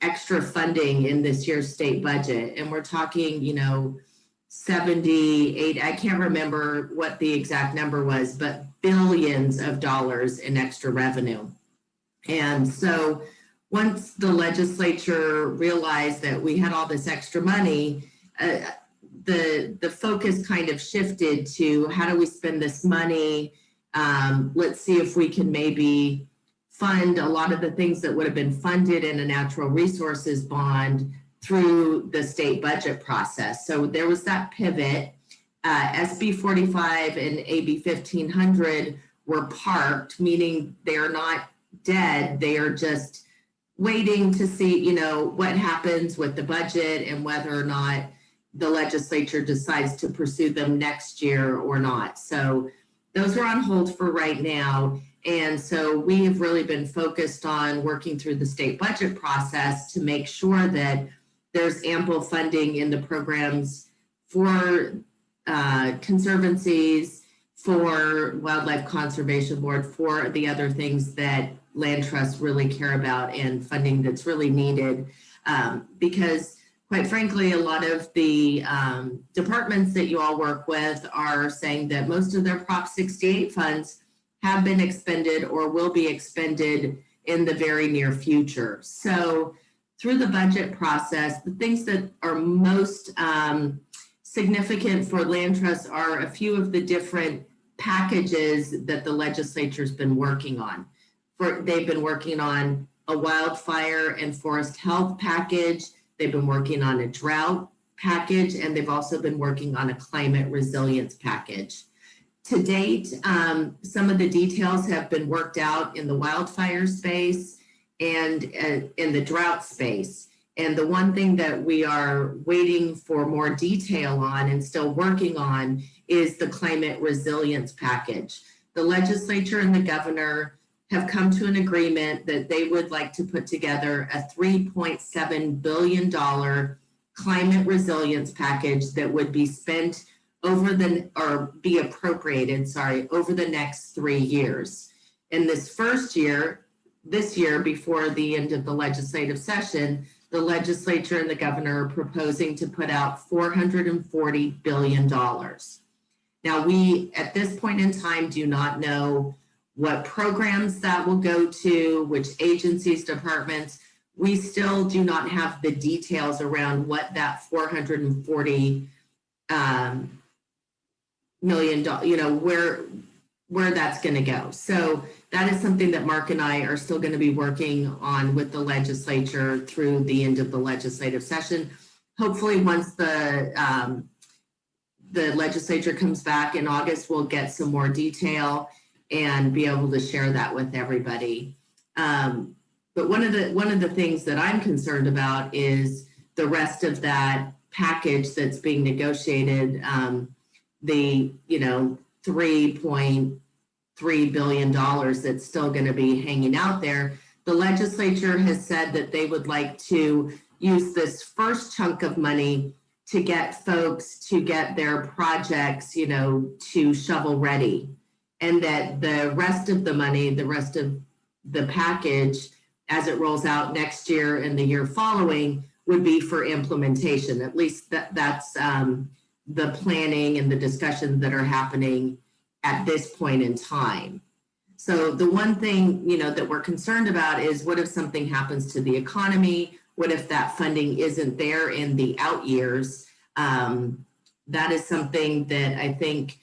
Speaker 8: extra funding in this year's state budget. And we're talking, 78, I can't remember what the exact number was, but billions of dollars in extra revenue. And so once the legislature realized that we had all this extra money, the focus kind of shifted to how do we spend this money? Let's see if we can maybe fund a lot of the things that would have been funded in a natural resources bond through the state budget process. So there was that pivot. SB 45 and AB 1500 were parked, meaning they're not dead. They are just waiting to see, what happens with the budget and whether or not the legislature decides to pursue them next year or not. So those are on hold for right now. And so we have really been focused on working through the state budget process to make sure that there's ample funding in the programs for conservancies, for Wildlife Conservation Board, for the other things that land trusts really care about and funding that's really needed. Because quite frankly, a lot of the departments that you all work with are saying that most of their Prop 68 funds have been expended or will be expended in the very near future. So through the budget process, the things that are most significant for land trusts are a few of the different packages that the legislature's been working on. They've been working on a wildfire and forest health package. They've been working on a drought package, and they've also been working on a climate resilience package. To date, some of the details have been worked out in the wildfire space and in the drought space. And the one thing that we are waiting for more detail on and still working on is the climate resilience package. The legislature and the governor have come to an agreement that they would like to put together a $3.7 billion climate resilience package that would be spent be appropriated, over the next 3 years. In this year, before the end of the legislative session, the legislature and the governor are proposing to put out $440 billion. Now, we, at this point in time, do not know what programs that will go to, which agencies, departments. We still do not have the details around what that $440 million, where that's going to go. So that is something that Mark and I are still going to be working on with the legislature through the end of the legislative session. Hopefully, once the legislature comes back in August, we'll get some more detail and be able to share that with everybody. But one of the things that I'm concerned about is the rest of that package that's being negotiated. The $3.3 billion that's still going to be hanging out there. The legislature has said that they would like to use this first chunk of money to get folks to get their projects, to shovel ready, and that the rest of the money, the rest of the package, as it rolls out next year and the year following, would be for implementation. At least that's the planning and the discussions that are happening at this point in time. So the one thing, that we're concerned about is, what if something happens to the economy? What if that funding isn't there in the out years? That is something that I think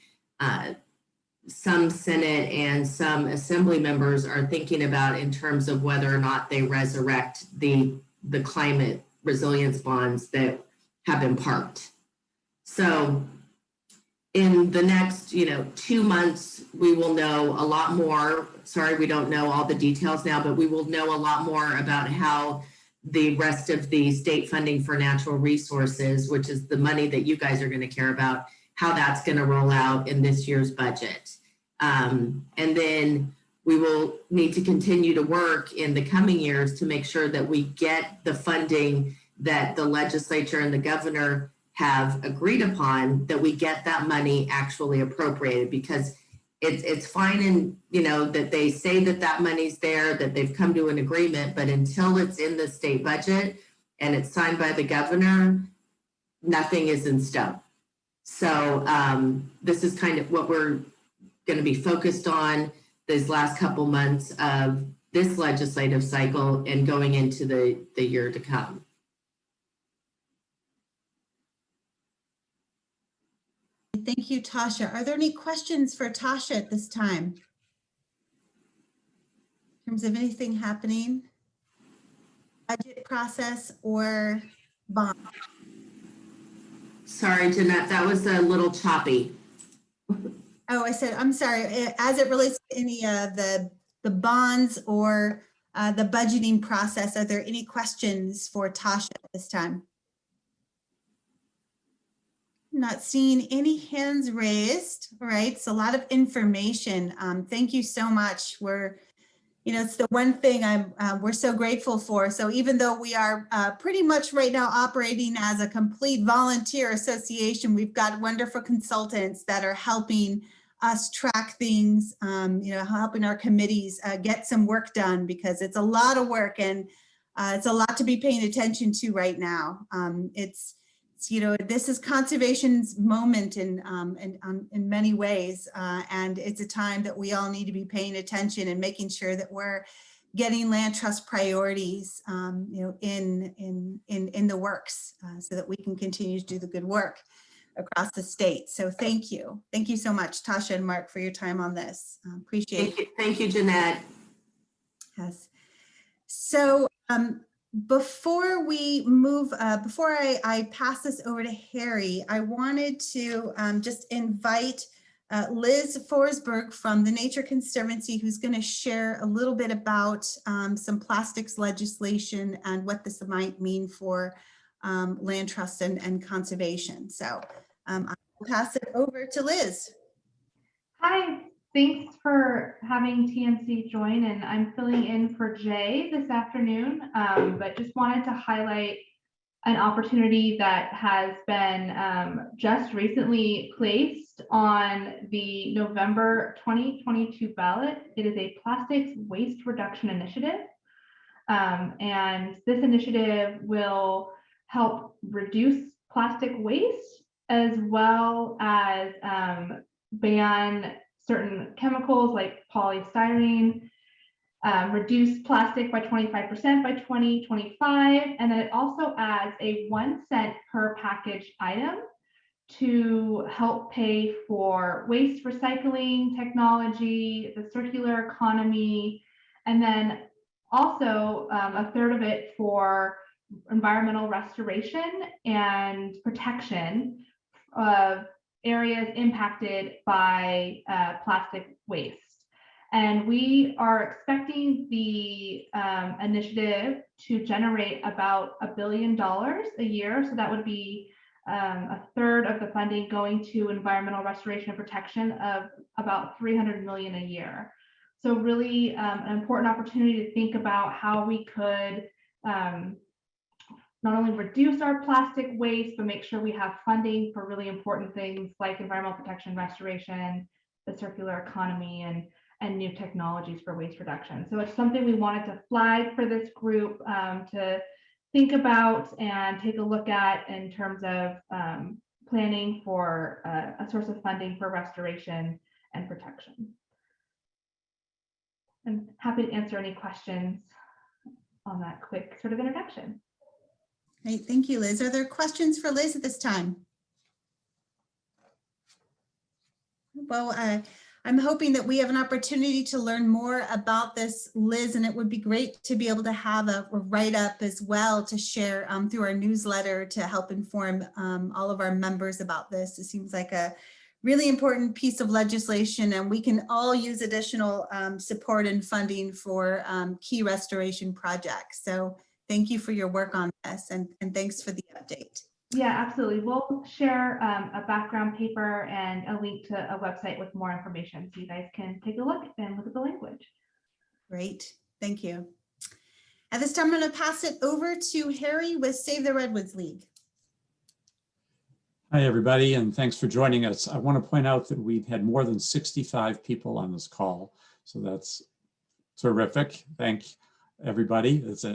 Speaker 8: some Senate and some Assembly members are thinking about in terms of whether or not they resurrect the climate resilience bonds that have been parked. So in the next, 2 months, we will know a lot more. Sorry, we don't know all the details now, but we will know a lot more about how the rest of the state funding for natural resources, which is the money that you guys are going to care about, how that's going to roll out in this year's budget. And then we will need to continue to work in the coming years to make sure that we get the funding that the legislature and the governor have agreed upon, that we get that money actually appropriated, because it's fine in, that they say that money's there, that they've come to an agreement, but until it's in the state budget and it's signed by the governor, nothing is in stone. So this is kind of what we're going to be focused on these last couple months of this legislative cycle and going into the year to come.
Speaker 1: Thank you, Tasha. Are there any questions for Tasha at this time? In terms of anything happening, budget process or bond?
Speaker 8: Sorry, Jeanette, that was a little choppy.
Speaker 1: Oh, I said, I'm sorry, as it relates to any of the bonds or the budgeting process, are there any questions for Tasha at this time? Not seeing any hands raised. All right, so a lot of information. Thank you so much. It's the one thing we're so grateful for. So even though we are pretty much right now operating as a complete volunteer association, we've got wonderful consultants that are helping us track things, helping our committees get some work done, because it's a lot of work and it's a lot to be paying attention to right now. This is conservation's moment in many ways, and it's a time that we all need to be paying attention and making sure that we're getting land trust priorities, in the works, so that we can continue to do the good work across the state. So thank you so much, Tasha and Mark, for your time on this. Appreciate it.
Speaker 8: Thank you, Jeanette.
Speaker 1: Yes. So. Before we move, before I pass this over to Harry, I wanted to just invite Liz Forsberg from the Nature Conservancy, who's going to share a little bit about some plastics legislation and what this might mean for land trust and conservation. So I'll pass it over to Liz.
Speaker 10: Hi, Thanks for having TNC join, and I'm filling in for Jay this afternoon, but just wanted to highlight an opportunity that has been just recently placed on the November 2022 ballot. It is a plastics waste reduction initiative. And this initiative will help reduce plastic waste as well as ban certain chemicals like polystyrene, reduce plastic by 25% by 2025, and then it also adds a 1 cent per package item to help pay for waste recycling technology, the circular economy, and then also a third of it for environmental restoration and protection of areas impacted by plastic waste. And we are expecting the initiative to generate about $1 billion a year. So that would be a third of the funding going to environmental restoration and protection of about 300 million a year. So really an important opportunity to think about how we could not only reduce our plastic waste, but make sure we have funding for really important things like environmental protection, restoration, the circular economy, and new technologies for waste reduction. So it's something we wanted to flag for this group to think about and take a look at in terms of planning for a source of funding for restoration and protection. I'm happy to answer any questions on that quick sort of introduction.
Speaker 1: Great, thank you, Liz. Are there questions for Liz at this time? Well, I'm hoping that we have an opportunity to learn more about this, Liz, and it would be great to be able to have a write-up as well to share through our newsletter to help inform all of our members about this. It seems like a really important piece of legislation, and we can all use additional support and funding for key restoration projects. So thank you for your work on this, and thanks for the update.
Speaker 10: Yeah, absolutely. We'll share a background paper and a link to a website with more information so you guys can take a look and look at the language.
Speaker 1: Great, thank you. At this time, I'm going to pass it over to Harry with Save the Redwoods League.
Speaker 11: Hi, everybody, and thanks for joining us. I want to point out that we've had more than 65 people on this call, so that's terrific. Thank everybody. It's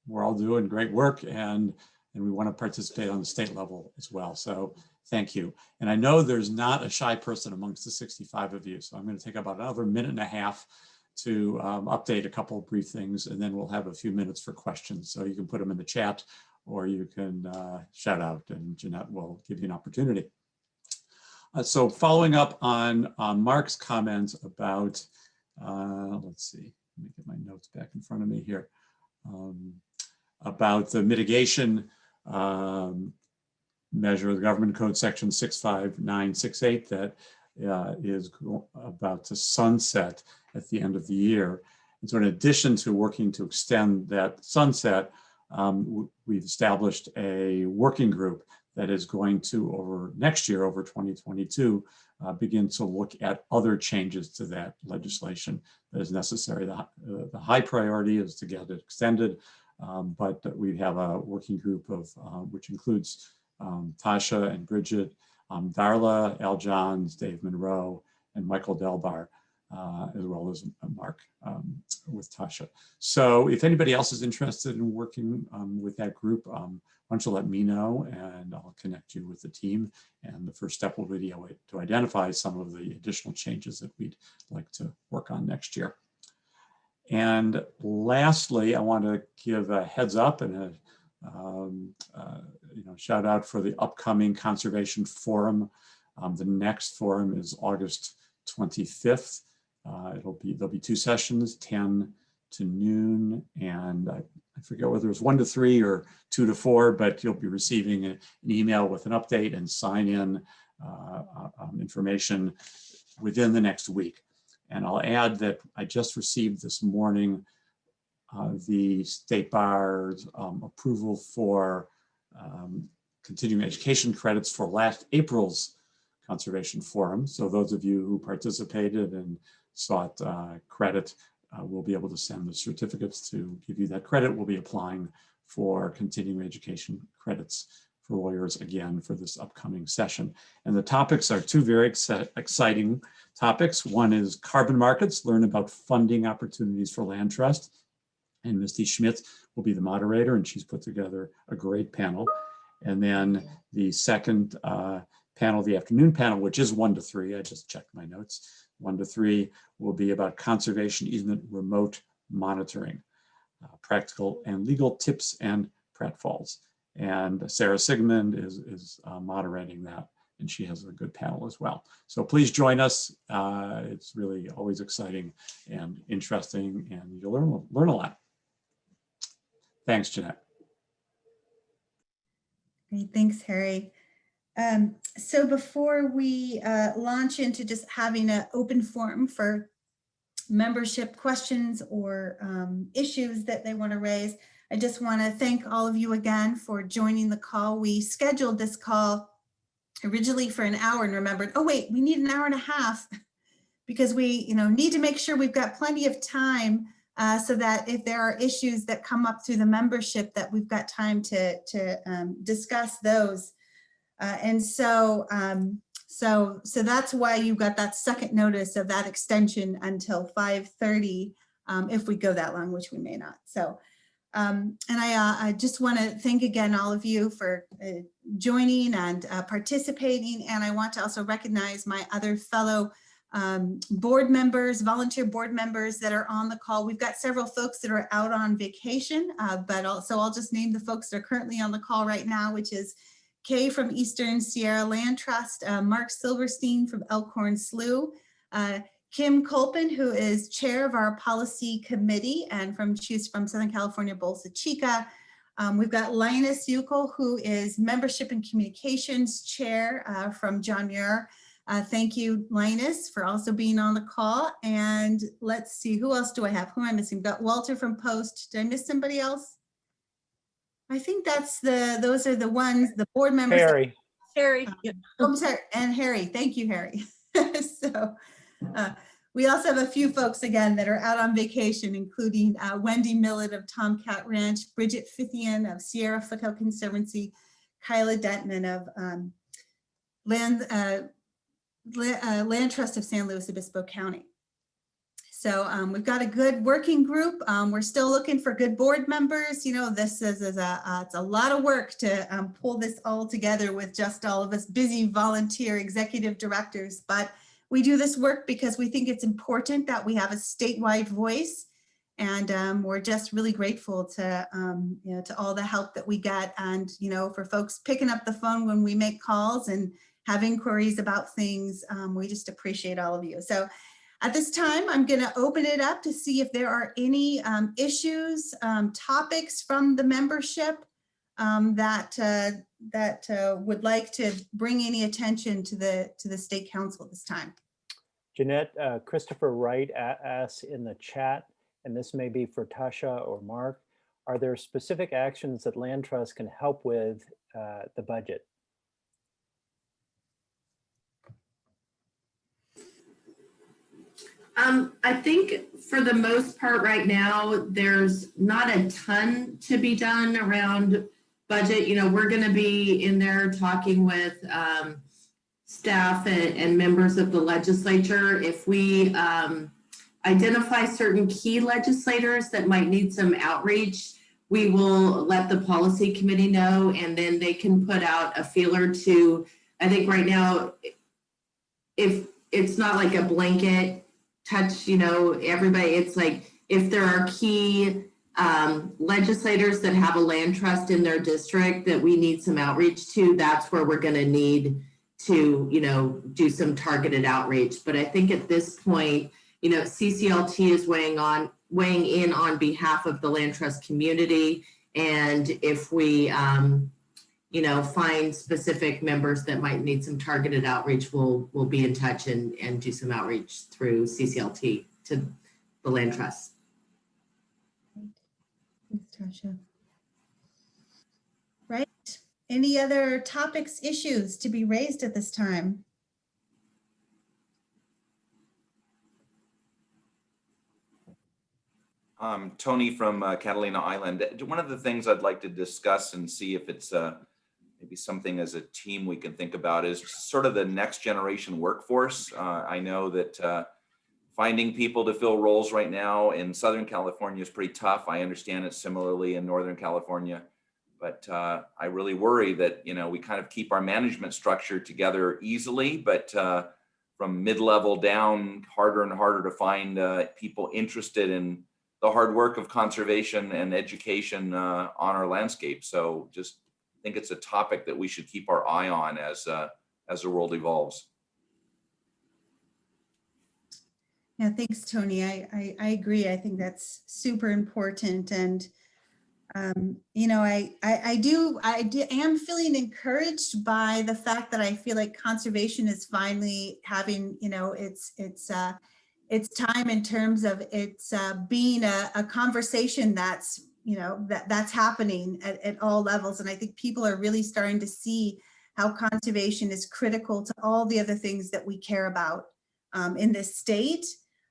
Speaker 11: we're all doing great work, and we want to participate on the state level as well. So thank you. And I know there's not a shy person amongst the 65 of you, so I'm going to take about another minute and a half to update a couple of brief things, and then we'll have a few minutes for questions. So you can put them in the chat, or you can shout out, and Jeanette will give you an opportunity. So following up on Mark's comments about, let's see, let me get my notes back in front of me here, about the mitigation measure, the Government Code Section 65968 that is about to sunset at the end of the year. And so in addition to working to extend that sunset, we've established a working group that is going to, over next year, over 2022, begin to look at other changes to that legislation that is necessary. The high priority is to get it extended, but we have a working group of which includes Tasha and Bridget, Darla, Al Johns, Dave Monroe, and Michael Delbar, as well as Mark with Tasha. So if anybody else is interested in working with that group, why don't you let me know, and I'll connect you with the team. And the first step will be to identify some of the additional changes that we'd like to work on next year. And lastly, I want to give a heads up and a shout out for the upcoming Conservation Forum. The next forum is August 25th. There'll be two sessions, 10 to noon, and I forget whether it's 1 to 3 or 2 to 4, but you'll be receiving an email with an update and sign in information within the next week. And I'll add that I just received this morning the State Bar's approval for continuing education credits for last April's Conservation Forum. So those of you who participated and sought credit will be able to send the certificates to give you that credit. We'll be applying for continuing education credits for lawyers again for this upcoming session. And the topics are two very exciting topics. One is carbon markets, learn about funding opportunities for land trust. And Misty Schmitz will be the moderator, and she's put together a great panel. And then the second panel, the afternoon panel, which is 1 to 3, I just checked my notes, 1 to 3 will be about conservation easement remote monitoring, practical and legal tips and pratfalls. And Sarah Sigmund is moderating that, and she has a good panel as well. So please join us. It's really always exciting and interesting, and you'll learn a lot. Thanks, Jeanette.
Speaker 1: Great, thanks, Harry. So before we launch into just having an open forum for membership questions or issues that they want to raise, I just want to thank all of you again for joining the call. We scheduled this call originally for an hour and remembered, oh wait, we need an hour and a half because we need to make sure we've got plenty of time so that if there are issues that come up through the membership, that we've got time to discuss those. And so that's why you got that second notice of that extension until 5:30 if we go that long, which we may not. So, and I just want to thank again all of you for joining and participating. And I want to also recognize my other fellow board members, volunteer board members that are on the call. We've got several folks that are out on vacation, but also I'll just name the folks that are currently on the call right now, which is Kay from Eastern Sierra Land Trust, Mark Silverstein from Elkhorn Slough, Kim Colpin, who is chair of our policy committee and she's from Southern California, Bolsa Chica. We've got Linus Uckel, who is membership and communications chair from John Muir. Thank you, Linus, for also being on the call. And let's see, who else do I have? Who am I missing? We've got Walter from Post. Did I miss somebody else? I think those are the ones, the board members.
Speaker 2: Harry.
Speaker 1: Harry. Oh, sorry. And Harry. Thank you, Harry. So we also have a few folks again that are out on vacation, including Wendy Millett of Tomcat Ranch, Bridget Fithian of Sierra Foothill Conservancy, Kyla Dentman of Land Trust of San Luis Obispo County. So we've got a good working group. We're still looking for good board members. This is it's a lot of work to pull this all together with just all of us busy volunteer executive directors. But we do this work because we think it's important that we have a statewide voice. And we're just really grateful to, to all the help that we get, and, for folks picking up the phone when we make calls and have inquiries about things. We just appreciate all of you. So at this time, I'm going to open it up to see if there are any issues, topics from the membership that would like to bring any attention to the State Council at this time.
Speaker 2: Jeanette, Christopher Wright asks in the chat, and this may be for Tasha or Mark, are there specific actions that Land Trust can help with the budget?
Speaker 8: I think for the most part right now, there's not a ton to be done around budget. We're going to be in there talking with staff and members of the legislature. If we identify certain key legislators that might need some outreach, we will let the policy committee know, and then they can put out a feeler to, I think right now, if it's not like a blanket touch, everybody, it's like if there are key legislators that have a land trust in their district that we need some outreach to, that's where we're going to need to, do some targeted outreach. But I think at this point, CCLT is weighing in on behalf of the land trust community. And if we, find specific members that might need some targeted outreach, we'll be in touch and do some outreach through CCLT to the land trust.
Speaker 1: Thanks, Tasha. Right. Any other topics, issues to be raised at this time?
Speaker 12: Tony from Catalina Island. One of the things I'd like to discuss and see if it's maybe something as a team we can think about is sort of the next generation workforce. I know that finding people to fill roles right now in Southern California is pretty tough. I understand it similarly in Northern California, but I really worry that, you know, we kind of keep our management structure together easily, but from mid-level down, harder and harder to find people interested in the hard work of conservation and education on our landscape. So just think it's a topic that we should keep our eye on as the world evolves.
Speaker 1: Yeah, thanks, Tony. I agree. I think that's super important. And, you know, I am feeling encouraged by the fact that I feel like conservation is finally having, you know, it's time in terms of it's being a conversation that's, you know, that's happening at all levels. And I think people are really starting to see how conservation is critical to all the other things that we care about in this state.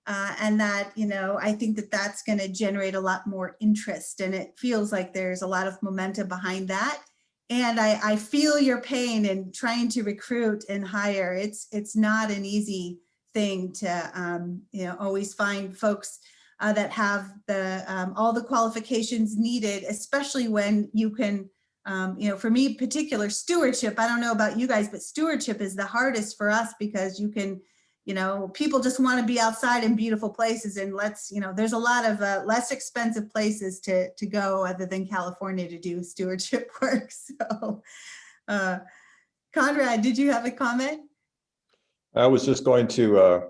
Speaker 1: And that, you know, I think that that's going to generate a lot more interest, and it feels like there's a lot of momentum behind that. And I feel your pain in trying to recruit and hire. It's not an easy thing to, you know, always find folks that have the all the qualifications needed, especially when you can, you know, for me, particular stewardship. I don't know about you guys, but stewardship is the hardest for us because you can, you know, people just want to be outside in beautiful places, and let's, you know, there's a lot of less expensive places to go other than California to do stewardship work. So, Conrad, did you have a comment?
Speaker 13: I was just going to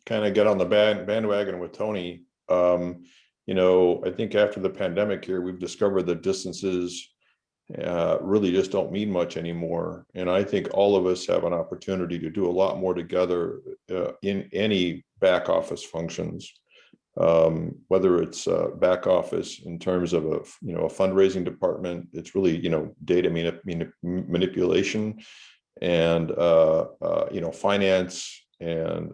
Speaker 13: kind of get on the bandwagon with Tony. You know, I think after the pandemic here, we've discovered that distances really just don't mean much anymore. And I think all of us have an opportunity to do a lot more together in any back office functions, whether it's back office in terms of a, you know, a fundraising department. It's really, you know, data manipulation and, you know, finance and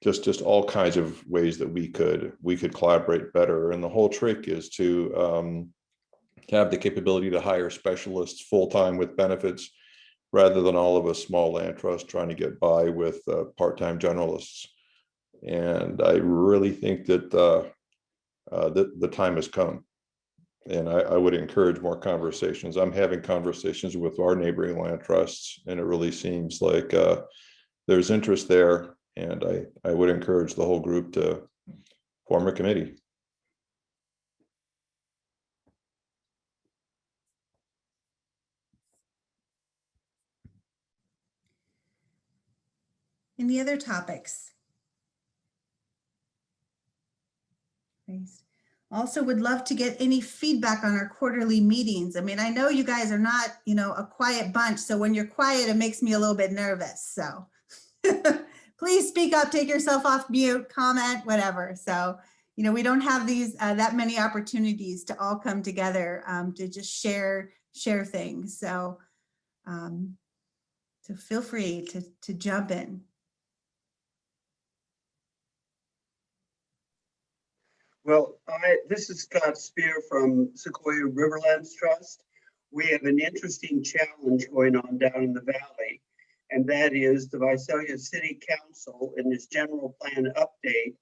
Speaker 13: just all kinds of ways that we could collaborate better. And the whole trick is to have the capability to hire specialists full-time with benefits rather than all of us small land trusts trying to get by with part-time generalists. And I really think that the time has come. And I would encourage more conversations. I'm having conversations with our neighboring land trusts, and it really seems like there's interest there. And I would encourage the whole group to form a committee.
Speaker 1: Any other topics? Also would love to get any feedback on our quarterly meetings. I mean, I know you guys are not, you know, a quiet bunch. So when you're quiet, it makes me a little bit nervous. So please speak up, take yourself off mute, comment, whatever. So, you know, we don't have these that many opportunities to all come together to just share things. So, so feel free to jump in.
Speaker 14: Well, this is Scott Spear from Sequoia Riverlands Trust. We have an interesting challenge going on down in the valley, and that is the Visalia City Council in this general plan update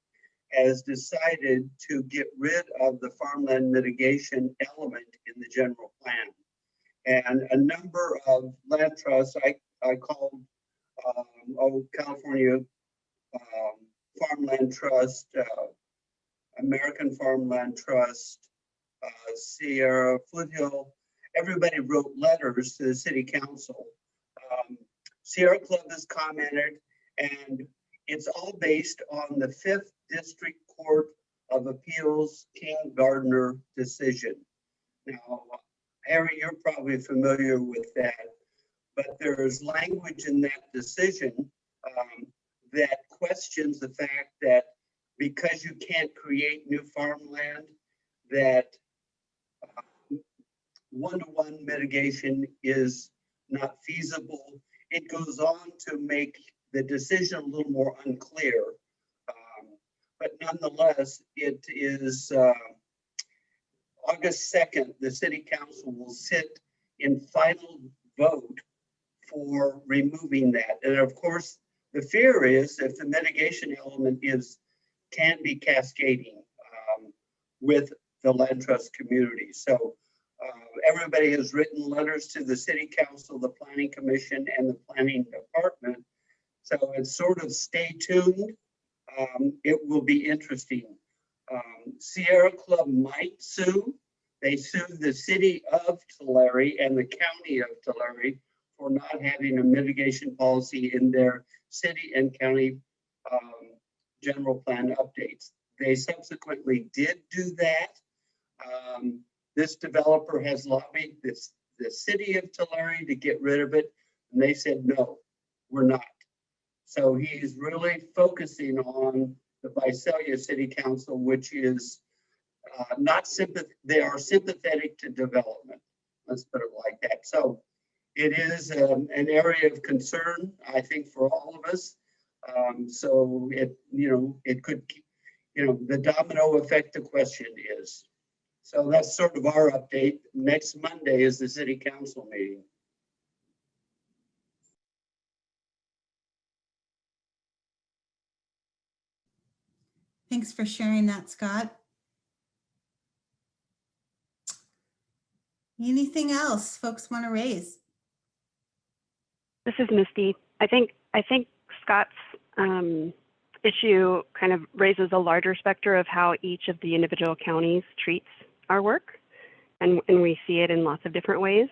Speaker 14: has decided to get rid of the farmland mitigation element in the general plan. And a number of land trusts, I called California Farmland Trust, American Farmland Trust, Sierra Foothill, everybody wrote letters to the city council. Sierra Club has commented, and it's all based on the 5th District Court of Appeals King Gardner decision. Now, Harry, you're probably familiar with that, but there's language in that decision that questions the fact that because you can't create new farmland, that one-to-one mitigation is not feasible. It goes on to make the decision a little more unclear. but nonetheless, it is August 2nd, the city council will sit in final vote for removing that. And of course, the fear is if the mitigation element can be cascading with the land trust community. So everybody has written letters to the city council, the planning commission, and the planning department. So it's sort of stay tuned. It will be interesting. Sierra Club might sue. They sued the city of Tulare and the county of Tulare for not having a mitigation policy in their city and county general plan updates. They subsequently did do that. This developer has lobbied the city of Tulare to get rid of it, and they said, no, we're not. So he's really focusing on the Visalia City Council, which is not sympathetic. They are sympathetic to development. Let's put it like that. So it is an area of concern, I think, for all of us. So it could, the domino effect. The question is. So that's sort of our update. Next Monday is the city council meeting.
Speaker 1: Thanks for sharing that, Scott. Anything else folks want to raise?
Speaker 15: This is Misty. I think Scott's issue kind of raises a larger spectrum of how each of the individual counties treats our work, and we see it in lots of different ways.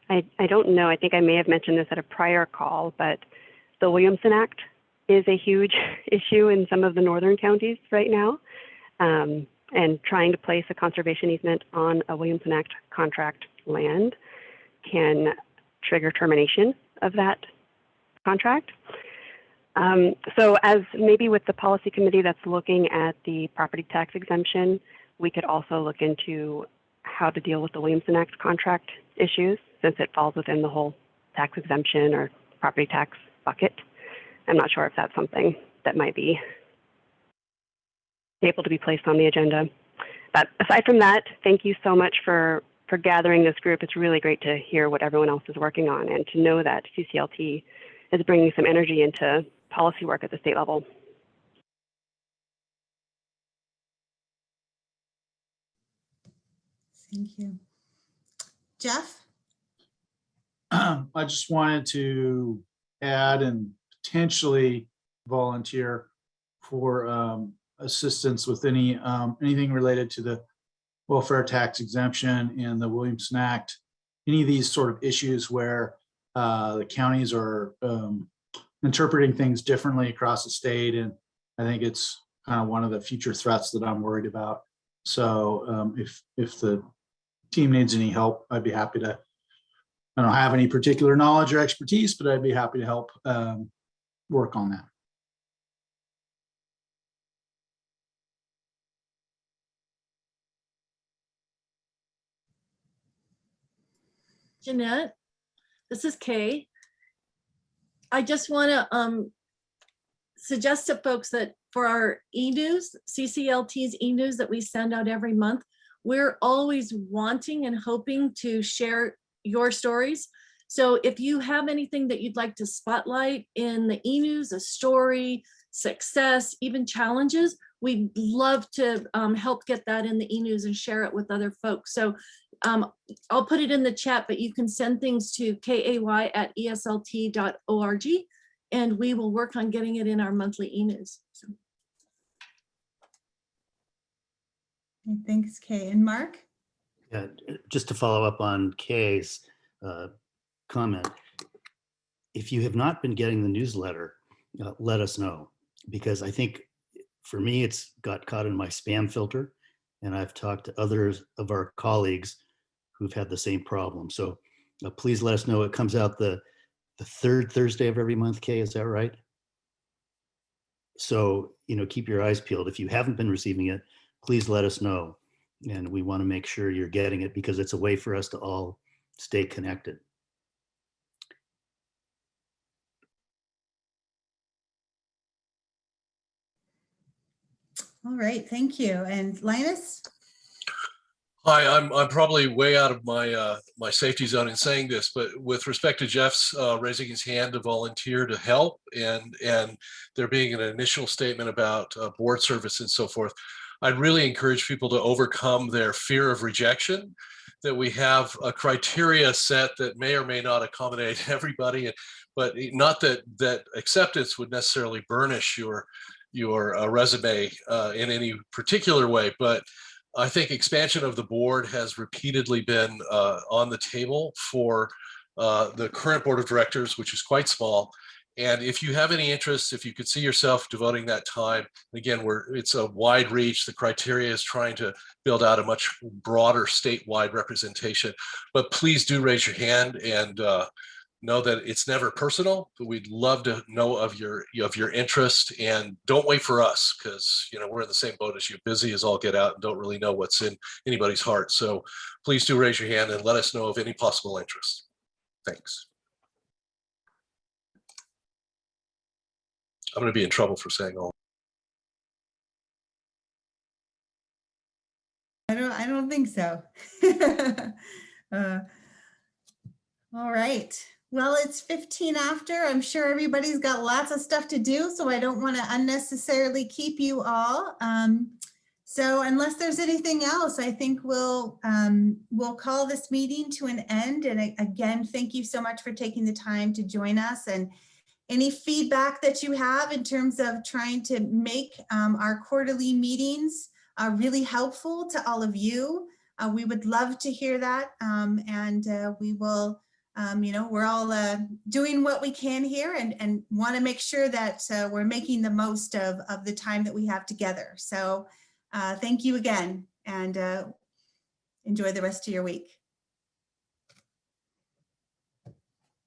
Speaker 15: I don't know, I think I may have mentioned this at a prior call, but the Williamson Act is a huge issue in some of the northern counties right now, and trying to place a conservation easement on a Williamson Act contract land can trigger termination of that contract. So as maybe with the policy committee that's looking at the property tax exemption, we could also look into how to deal with the Williamson Act contract issues, since it falls within the whole tax exemption or property tax bucket. I'm not sure if that's something that might be able to be placed on the agenda. But aside from that, thank you so much for gathering this group. It's really great to hear what everyone else is working on and to know that CCLT is bringing some energy into policy work at the state level.
Speaker 1: Thank you. Jeff?
Speaker 16: I just wanted to add and potentially volunteer for assistance with anything related to the welfare tax exemption and the Williamson Act, any of these sort of issues where the counties are interpreting things differently across the state. And I think it's kind of one of the future threats that I'm worried about. So if the team needs any help, I'd be happy to. I don't have any particular knowledge or expertise, but I'd be happy to help work on that.
Speaker 17: Jeanette, this is Kay. I just want to suggest to folks that for our e-news, CCLT's e-news that we send out every month, we're always wanting and hoping to share your stories. So if you have anything that you'd like to spotlight in the e-news, a story, success, even challenges, we'd love to help get that in the e-news and share it with other folks. So I'll put it in the chat, but you can send things to kay@eslt.org and we will work on getting it in our monthly e-news. So.
Speaker 1: Thanks, Kay. And Mark?
Speaker 18: Yeah, just to follow up on Kay's comment, if you have not been getting the newsletter, let us know, because I think for me, it's got caught in my spam filter, and I've talked to others of our colleagues who've had the same problem. So please let us know. It comes out the third Thursday of every month, Kay, is that right? So, keep your eyes peeled. If you haven't been receiving it, please let us know. And we want to make sure you're getting it because it's a way for us to all stay connected.
Speaker 1: All right, thank you. And Linus?
Speaker 19: Hi, I'm probably way out of my my safety zone in saying this, but with respect to Jeff's raising his hand to volunteer to help, and there being an initial statement about board service and so forth, I'd really encourage people to overcome their fear of rejection. That we have a criteria set that may or may not accommodate everybody, but not that acceptance would necessarily burnish your resume in any particular way, but I think expansion of the board has repeatedly been on the table for the current board of directors, which is quite small. And if you have any interest, if you could see yourself devoting that time, again, it's a wide reach. The criteria is trying to build out a much broader statewide representation. But please do raise your hand and know that it's never personal, but we'd love to know of your interest, and don't wait for us, because we're in the same boat as you, busy as all get out and don't really know what's in anybody's heart. So please do raise your hand and let us know of any possible interest. Thanks. I'm going to be in trouble for saying all.
Speaker 1: I don't think so. All right. Well, it's 15 after. I'm sure everybody's got lots of stuff to do, so I don't want to unnecessarily keep you all. So unless there's anything else, I think we'll call this meeting to an end. And again, thank you so much for taking the time to join us. And any feedback that you have in terms of trying to make our quarterly meetings really helpful to all of you, we would love to hear that. We will, we're all doing what we can here and want to make sure that we're making the most of the time that we have together. So thank you again, and enjoy the rest of your week.